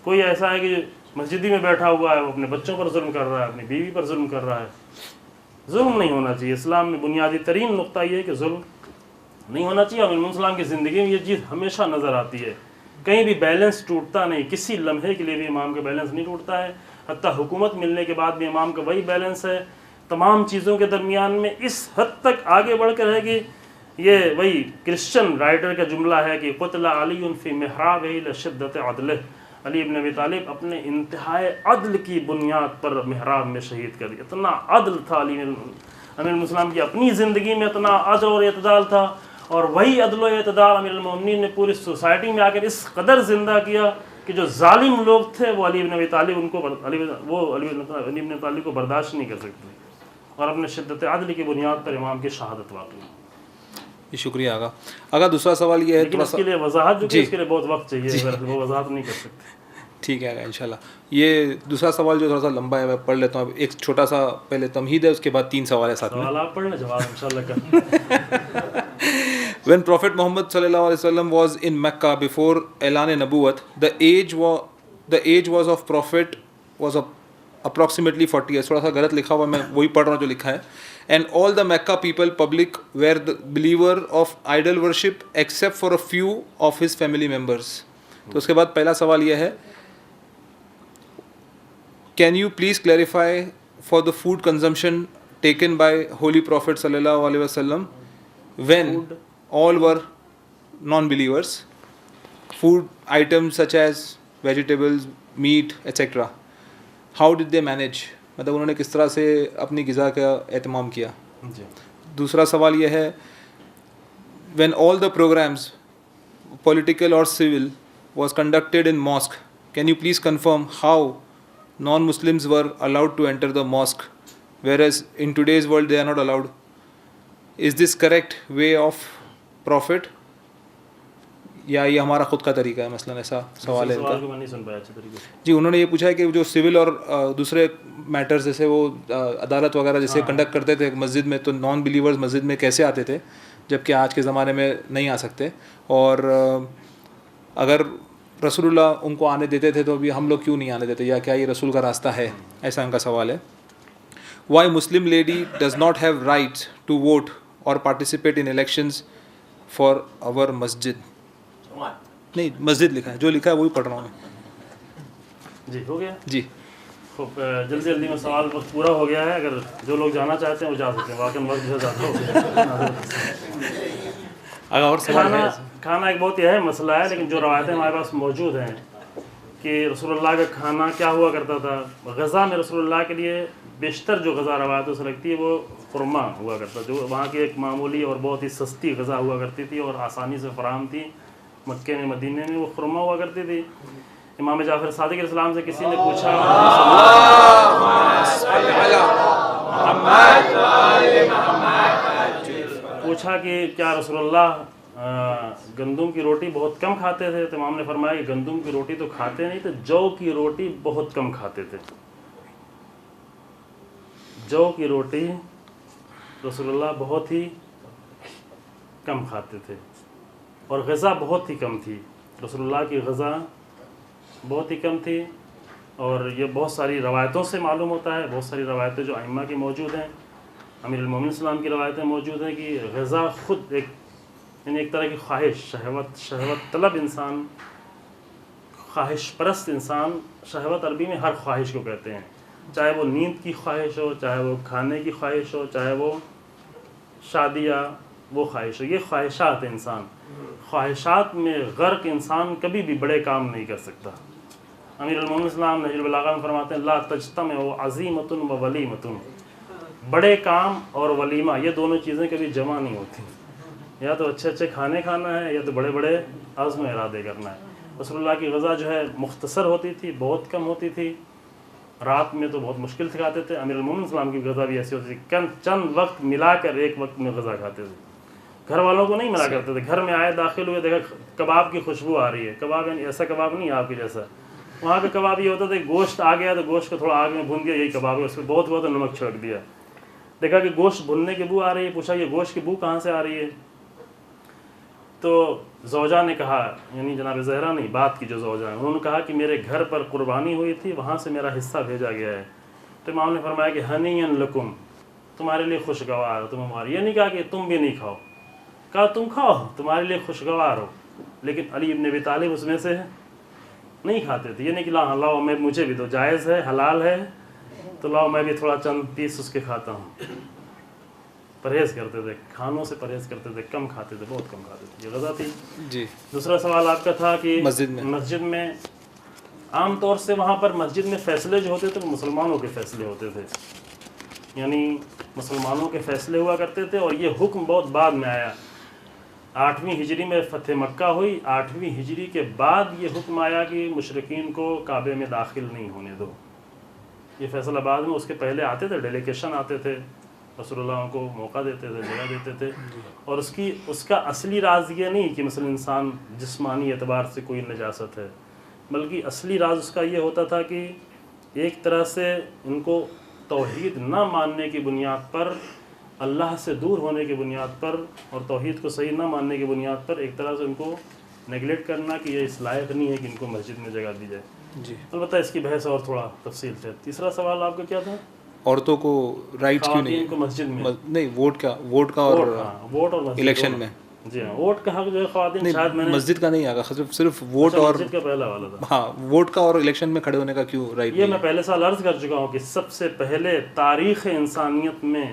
کوئی ایسا ہے کہ مسجد ہی میں بیٹھا ہوا ہے، وہ اپنے بچوں پر ظلم کر رہا ہے، اپنی بیوی پر ظلم کر رہا ہے. ظلم نہیں ہونا چاہیے. اسلام میں بنیادی ترین نقطہ یہ ہے کہ ظلم نہیں ہونا چاہیے. اور امام السلام کی زندگی میں یہ چیز ہمیشہ نظر آتی ہے، کہیں بھی بیلنس ٹوٹتا نہیں. کسی لمحے کے لیے بھی امام کا بیلنس نہیں ٹوٹتا ہے. حتیٰ حکومت ملنے کے بعد بھی امام کا وہی بیلنس ہے. تمام چیزوں کے درمیان میں اس حد تک آگے بڑھ کر ہے کہ یہ وہی کرسچن رائٹر کا جملہ ہے کہ قتل علی فی محرابہ لشدت عدلہ، علی ابن ابی طالب اپنے انتہائی عدل کی بنیاد پر محراب میں شہید کر دیا. اتنا عدل تھا علی امیر المسلم کی اپنی زندگی میں، اتنا عدل اور اعتدال تھا. اور وہی عدل و اعتدال امیر المومنین نے پوری سوسائٹی میں آ کر اس قدر زندہ کیا کہ جو ظالم لوگ تھے وہ علی ابن ابی طالب علی ابن طالب کو برداشت نہیں کر سکتے، اور اپنے شدت عدل کی بنیاد پر امام کی شہادت واقعی. شکریہ آقا. آقا دوسرا سوال یہ ہے، لیکن اس کے لیے وضاحت جو کہ اس کے لیے بہت وقت چاہیے، وہ وضاحت نہیں کر سکتے. ٹھیک ہے آقا انشاءاللہ. یہ دوسرا سوال جو تھوڑا سا لمبا ہے میں پڑھ لیتا ہوں. ایک چھوٹا سا پہلے تمہید ہے، اس کے بعد 3 سوال ہے ساتھ میں. سوال آپ پڑھ لیں، جواب انشاءاللہ کریں. When Prophet Muhammad sallallahu alaihi wasallam was in Mecca before Elan Nabuwat, the age was of Prophet was approximately 40 years. تھوڑا سا غلط لکھا ہوا، میں وہی پڑھ رہا ہوں جو لکھا ہے. And all the Mecca people public were the believer of idol worship except for a few of his family members. تو اس کے بعد پہلا سوال یہ ہے، can you please clarify for the food consumption taken by Holy Prophet sallallahu alaihi wasallam when all were non-believers, food items such as vegetables, meat, etc. How did they manage? مطلب انہوں نے کس طرح سے اپنی غذا کا اہتمام کیا. دوسرا سوال یہ ہے، when all the programs political or civil, was conducted in mosque. Can you please confirm how non-Muslims were allowed to enter the mosque, whereas in today's world they are not allowed? Is this correct way of Prophet? یا یہ ہمارا خود کا طریقہ ہے مثلاً, ایسا سوال ہے ان کا. میں نہیں سن پایا اچھے طریقے سے. جی انہوں نے یہ پوچھا ہے کہ جو سول اور دوسرے میٹرز جیسے وہ عدالت وغیرہ جیسے کنڈکٹ کرتے تھے مسجد میں, تو نان بلیورز مسجد میں کیسے آتے تھے جبکہ آج کے زمانے میں نہیں آ سکتے, اور اگر رسول اللہ ان کو آنے دیتے تھے تو ابھی ہم لوگ کیوں نہیں آنے دیتے, یا کیا یہ رسول کا راستہ ہے, ایسا ان کا سوال ہے. Why Muslim lady does not have rights to vote اور participate in elections for our masjid. نہیں مسجد لکھا ہے, جو لکھا ہے وہی پڑھ رہا ہوں میں. جی ہو گیا. جی خوب جلدی جلدی میں سوال وقت پورا ہو گیا ہے, اگر جو لوگ جانا چاہتے ہیں وہ جا سکتے ہیں, واقعی وقت جو ہے زیادہ ہو گیا. اگر اور سوال ہے. کھانا ایک بہت ہی اہم مسئلہ ہے, لیکن جو روایتیں ہمارے پاس موجود ہیں کہ رسول اللہ کا کھانا کیا ہوا کرتا تھا. غذا میں رسول اللہ کے لیے بیشتر جو غذا روایتوں سے لگتی ہے وہ خرما ہوا کرتا, جو وہاں کی ایک معمولی اور بہت ہی سستی غذا ہوا کرتی تھی اور آسانی سے فراہم تھی. مکے میں مدینے میں وہ خرما ہوا کرتی تھی. امام جعفر صادق علیہ السلام سے کسی نے پوچھا کہ کیا رسول اللہ گندم کی روٹی بہت کم کھاتے تھے, تو امام نے فرمایا کہ گندم کی روٹی تو کھاتے نہیں تھے, جو کی روٹی بہت کم کھاتے تھے. جو کی روٹی رسول اللہ بہت ہی کم کھاتے تھے, اور غذا بہت ہی کم تھی. رسول اللہ کی غذا بہت ہی کم تھی, اور یہ بہت ساری روایتوں سے معلوم ہوتا ہے. بہت ساری روایتیں جو ائمہ کی موجود ہیں, امیر المومنین السلام کی روایتیں موجود ہیں کہ غذا خود ایک طرح کی خواہش, شہوت طلب انسان, خواہش پرست انسان. شہوت عربی میں ہر خواہش کو کہتے ہیں, چاہے وہ نیند کی خواہش ہو, چاہے وہ کھانے کی خواہش ہو, چاہے وہ شادی یا وہ خواہش ہو. یہ خواہشات انسان, خواہشات میں غرق انسان کبھی بھی بڑے کام نہیں کر سکتا. امیر المومنین السلام نہج البلاغہ میں فرماتے ہیں لا تجتمع عزیمۃ و ولیمۃ. بڑے کام اور ولیمہ یہ دونوں چیزیں کبھی جمع نہیں ہوتی. یا تو اچھے اچھے کھانے کھانا ہے, یا تو بڑے بڑے عزم ارادے کرنا ہے. رسول اللہ کی غذا جو ہے مختصر ہوتی تھی, بہت کم ہوتی تھی. رات میں تو بہت مشکل سے کھاتے تھے. امیر المومنین السلام کی غذا بھی ایسی ہوتی تھی, چند وقت ملا کر ایک وقت میں غذا کھاتے تھے. گھر والوں کو نہیں ملا کرتے تھے. گھر میں آئے, داخل ہوئے, دیکھا کباب کی خوشبو آ رہی ہے. کباب یعنی ایسا کباب نہیں آپ کے جیسا. وہاں کا کباب یہ ہوتا تھا کہ گوشت آ گیا تو گوشت کو تھوڑا آگ میں بھون دیا, یہی کباب ہے. اس پہ بہت بہت نمک چھڑک دیا. دیکھا کہ گوشت بھننے کی بو آ رہی ہے, پوچھا یہ گوشت کی بو کہاں سے آ رہی ہے. تو زوجہ نے کہا, یعنی جناب زہرا نہیں, بات کی جو زوجہ ہیں, انہوں نے کہا کہ میرے گھر پر قربانی ہوئی تھی, وہاں سے میرا حصہ بھیجا گیا ہے. تو امام نے فرمایا کہ ہنیئا لکم, تمہارے لیے خوشگوار ہو. تم ہماری, یہ نہیں کہا کہ تم بھی نہیں کھاؤ, کہا تم کھاؤ, تمہارے لیے خوشگوار ہو. لیکن علی ابن ابی طالب اس میں سے نہیں کھاتے تھے. یہ نہیں کہ لاؤ میں مجھے بھی دو, جائز ہے, حلال ہے, تو لاؤ میں بھی تھوڑا چند پیس اس کے کھاتا ہوں. پرہیز کرتے تھے, کھانوں سے پرہیز کرتے تھے, کم کھاتے تھے, بہت کم کھاتے تھے. یہ غذا تھی. جی دوسرا سوال آپ کا تھا کہ مسجد میں عام طور سے وہاں پر مسجد میں فیصلے جو ہوتے تھے وہ مسلمانوں کے فیصلے ہوتے تھے, یعنی مسلمانوں کے فیصلے ہوا کرتے تھے. اور یہ حکم بہت بعد میں آیا. 8ویں ہجری میں فتح مکہ ہوئی. 8ویں ہجری کے بعد یہ حکم آیا کہ مشرکین کو کعبے میں داخل نہیں ہونے دو. یہ فیصلہ بعد میں, اس کے پہلے آتے تھے, ڈیلیگیشن آتے تھے, رسول اللہ کو موقع دیتے تھے, جگہ دیتے تھے. اور اس کا اصلی راز یہ نہیں کہ مثلا انسان جسمانی اعتبار سے کوئی نجاست ہے, بلکہ اصلی راز اس کا یہ ہوتا تھا کہ ایک طرح سے ان کو توحید نہ ماننے کی بنیاد پر, اللہ سے دور ہونے کی بنیاد پر, اور توحید کو صحیح نہ ماننے کی بنیاد پر ایک طرح سے ان کو نیگلیکٹ کرنا کہ یہ اس لائق نہیں ہے کہ ان کو مسجد میں جگہ دی جائے. جی البتہ اس کی بحث اور تھوڑا تفصیل سے. تیسرا سوال آپ کا کیا تھا؟ عورتوں کو رائٹس کیوں نہیں, کو مسجد میں نہیں ووٹ کا اور الیکشن میں. جی ہاں, ووٹ کا حق جو ہے خواتین, شاید میں نے مسجد کا نہیں آگا, صرف ووٹ اور مسجد کا پہلا والا تھا. ہاں, ووٹ کا اور الیکشن میں کھڑے ہونے کا کیوں رائٹ؟ یہ میں پہلے سال عرض کر چکا ہوں کہ سب سے پہلے تاریخ انسانیت میں,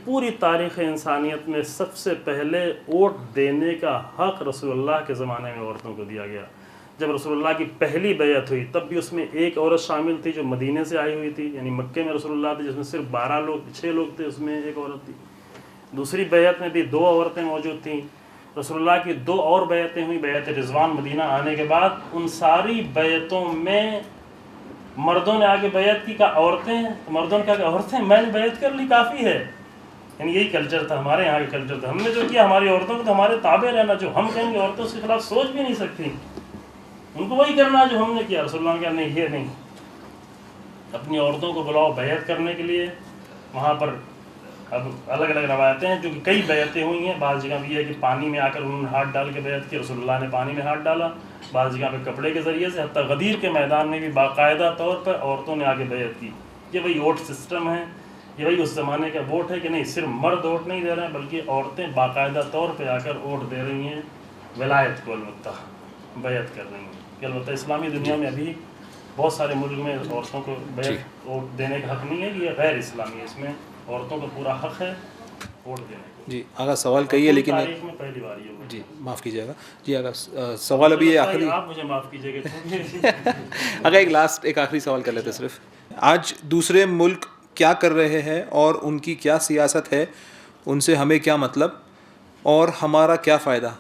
پوری تاریخ انسانیت میں سب سے پہلے ووٹ دینے کا حق رسول اللہ کے زمانے میں عورتوں کو دیا گیا. جب رسول اللہ کی پہلی بیعت ہوئی تب بھی اس میں ایک عورت شامل تھی جو مدینے سے آئی ہوئی تھی, یعنی مکے میں رسول اللہ تھے جس میں صرف 6 لوگ تھے, اس میں ایک عورت تھی. دوسری بیعت میں بھی 2 عورتیں موجود تھیں. رسول اللہ کی 2 اور بیعتیں ہوئی، بیعت رضوان مدینہ آنے کے بعد، ان ساری بیعتوں میں مردوں نے آگے بیعت کی، کہا عورتیں، مردوں نے کہا کہ عورتیں میں نے بیعت کر لی کافی ہے. یعنی یہی کلچر تھا ہمارے یہاں کا کلچر تھا. ہم نے جو کیا ہماری عورتوں کو تو ہمارے تابع رہنا، جو ہم کہیں گے عورتوں کے خلاف سوچ بھی نہیں سکتی، ان کو وہی کرنا جو ہم نے کیا. رسول اللہ نے کہا نہیں یہ نہیں، اپنی عورتوں کو بلاؤ بیعت کرنے کے لیے. وہاں پر اب الگ الگ روایتیں ہیں، جو کہ کئی بیعتیں ہوئی ہیں. بعض جگہ بھی ہے کہ پانی میں آ کر انہوں نے ہاتھ ڈال کے بیعت کی، رسول اللہ نے پانی میں ہاتھ ڈالا. بعض جگہ پہ کپڑے کے ذریعے سے، حتیٰ غدیر کے میدان میں بھی باقاعدہ طور پر عورتوں نے آگے بیعت کی. یہ وہی ووٹ سسٹم ہے، یہ وہی اس زمانے کا ووٹ ہے کہ نہیں صرف مرد ووٹ نہیں دے رہے ہیں بلکہ عورتیں باقاعدہ طور پہ آ کر ووٹ دے رہی ہیں ولایت کو، البتہ بیعت کر رہی ہیں. کہ البتہ اسلامی دنیا میں ابھی بہت سارے ملک میں عورتوں کو بیعت ووٹ دینے کا حق نہیں ہے، یہ غیر اسلامی ہے. اس میں عورتوں کا پورا حق ہے ووٹ دینے کا. جی آگا سوال کہیے، لیکن تاریخ میں پہلی بار یہ ہوا. جی معاف کیجیے گا. جی آگا سوال ابھی یہ آخری، آپ مجھے معاف کیجیے گا. اگر ایک آخری سوال کر لیتے صرف. آج دوسرے ملک کیا کر رہے ہیں اور ان کی کیا سیاست ہے، ان سے ہمیں کیا مطلب اور ہمارا کیا فائدہ،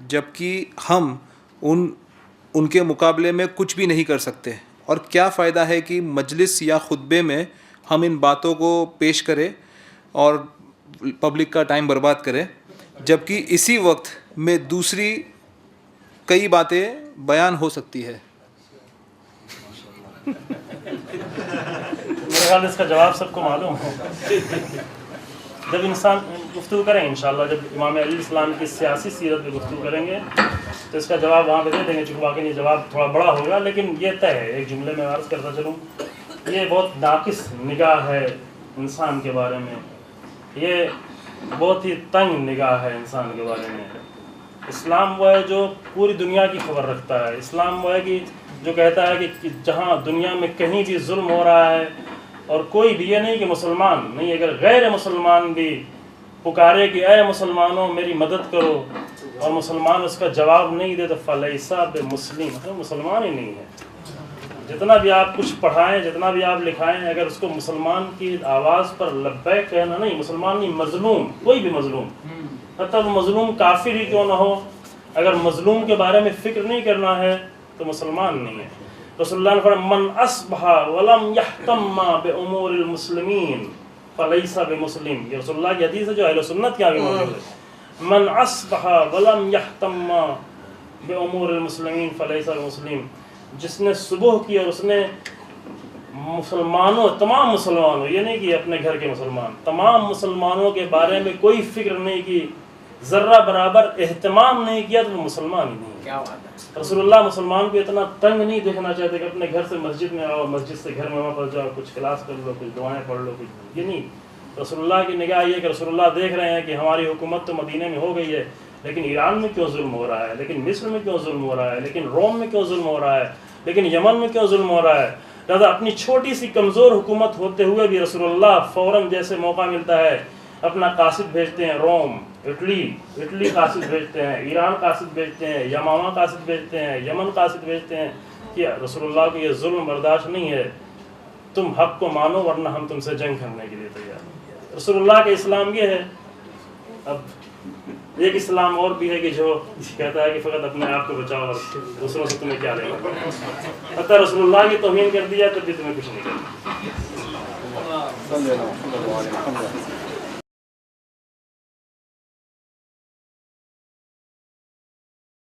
جبکہ ہم ان کے مقابلے میں کچھ بھی نہیں کر سکتے. اور کیا فائدہ ہے کہ مجلس یا خطبے میں ہم ان باتوں کو پیش کریں اور پبلک کا ٹائم برباد کریں، جبکہ اسی وقت میں دوسری کئی باتیں بیان ہو سکتی ہے. میرے خیال اس کا جواب سب کو معلوم ہے. جب انسان گفتگو کریں انشاءاللہ، جب امام علیہ السلام کی سیاسی سیرت پہ گفتگو کریں گے تو اس کا جواب وہاں پہ دے دیں گے. چونکہ واقعی یہ جواب تھوڑا بڑا ہوگا، لیکن یہ طے ہے، ایک جملے میں عرض کرتا چلوں، یہ بہت ناقص نگاہ ہے انسان کے بارے میں، یہ بہت ہی تنگ نگاہ ہے انسان کے بارے میں. اسلام وہ ہے جو پوری دنیا کی خبر رکھتا ہے. اسلام وہ ہے کہ جو کہتا ہے کہ جہاں دنیا میں کہیں بھی ظلم ہو رہا ہے، اور کوئی بھی یہ نہیں کہ مسلمان نہیں، اگر غیر مسلمان بھی پکارے کہ اے مسلمانوں میری مدد کرو، اور مسلمان اس کا جواب نہیں دے تو فَلَيْسَ بِمُسْلِمٍ، مسلمان ہی نہیں ہے. جتنا بھی آپ کچھ پڑھائیں، جتنا بھی آپ لکھائیں، اگر اس کو مسلمان کی آواز پر لبیک کہنا نہیں، مسلمان نہیں، مظلوم، کوئی بھی مظلوم، حتیٰ وہ مظلوم کافر ہی کیوں نہ ہو، اگر مظلوم کے بارے میں فکر نہیں کرنا ہے تو مسلمان نہیں ہے. رسول اللہ نے فرمایا من اصبح ولم یحتم بامور المسلمین فلیس بمسلم. یہ رسول اللہ کی حدیث ہے جو اہل سنت کے آگے موجود ہے. من اصبح ولم یحتم بامور المسلمین فلیس بمسلم. جس نے صبح کی اور اس نے مسلمانوں، تمام مسلمانوں، یہ نہیں کہ اپنے گھر کے مسلمان، تمام مسلمانوں کے بارے میں کوئی فکر نہیں کی، ذرہ برابر اہتمام نہیں کیا، تو وہ مسلمان ہی نہیں. کیا بات ہے. رسول اللہ مسلمان کو اتنا تنگ نہیں دیکھنا چاہتے کہ اپنے گھر سے مسجد میں آؤ، مسجد سے گھر میں وہاں پر جاؤ، کچھ کلاس کر لو، کچھ دعائیں پڑھ لو، کچھ، یہ نہیں. رسول اللہ کی نگاہ یہ کہ رسول اللہ دیکھ رہے ہیں کہ ہماری حکومت تو مدینہ میں ہو گئی ہے، لیکن ایران میں کیوں ظلم ہو رہا ہے، لیکن مصر میں کیوں ظلم ہو رہا ہے، لیکن روم میں کیوں ظلم ہو رہا ہے، لیکن یمن میں کیوں ظلم ہو رہا ہے. لہٰذا اپنی چھوٹی سی کمزور حکومت ہوتے ہوئے بھی رسول اللہ فوراً جیسے موقع ملتا ہے اپنا قاصد بھیجتے ہیں روم، اٹلی قاصد بھیجتے ہیں، ایران قاصد بھیجتے ہیں، یمامہ قاصد بھیجتے ہیں، یمن قاصد بھیجتے ہیں کہ رسول اللہ کو یہ ظلم برداشت نہیں ہے، تم حق کو مانو ورنہ ہم تم سے جنگ کرنے کے لیے تیار ہیں. رسول اللہ کا اسلام یہ ہے. اب ایک اسلام اور بھی ہے کہ جو کہتا ہے کہ فقط اپنے آپ کو بچاؤ اور دوسروں سے تمہیں کیا لینا. حتیٰ رسول اللہ کی توہین کر دیا تو بھی تمہیں کچھ نہیں کرنا.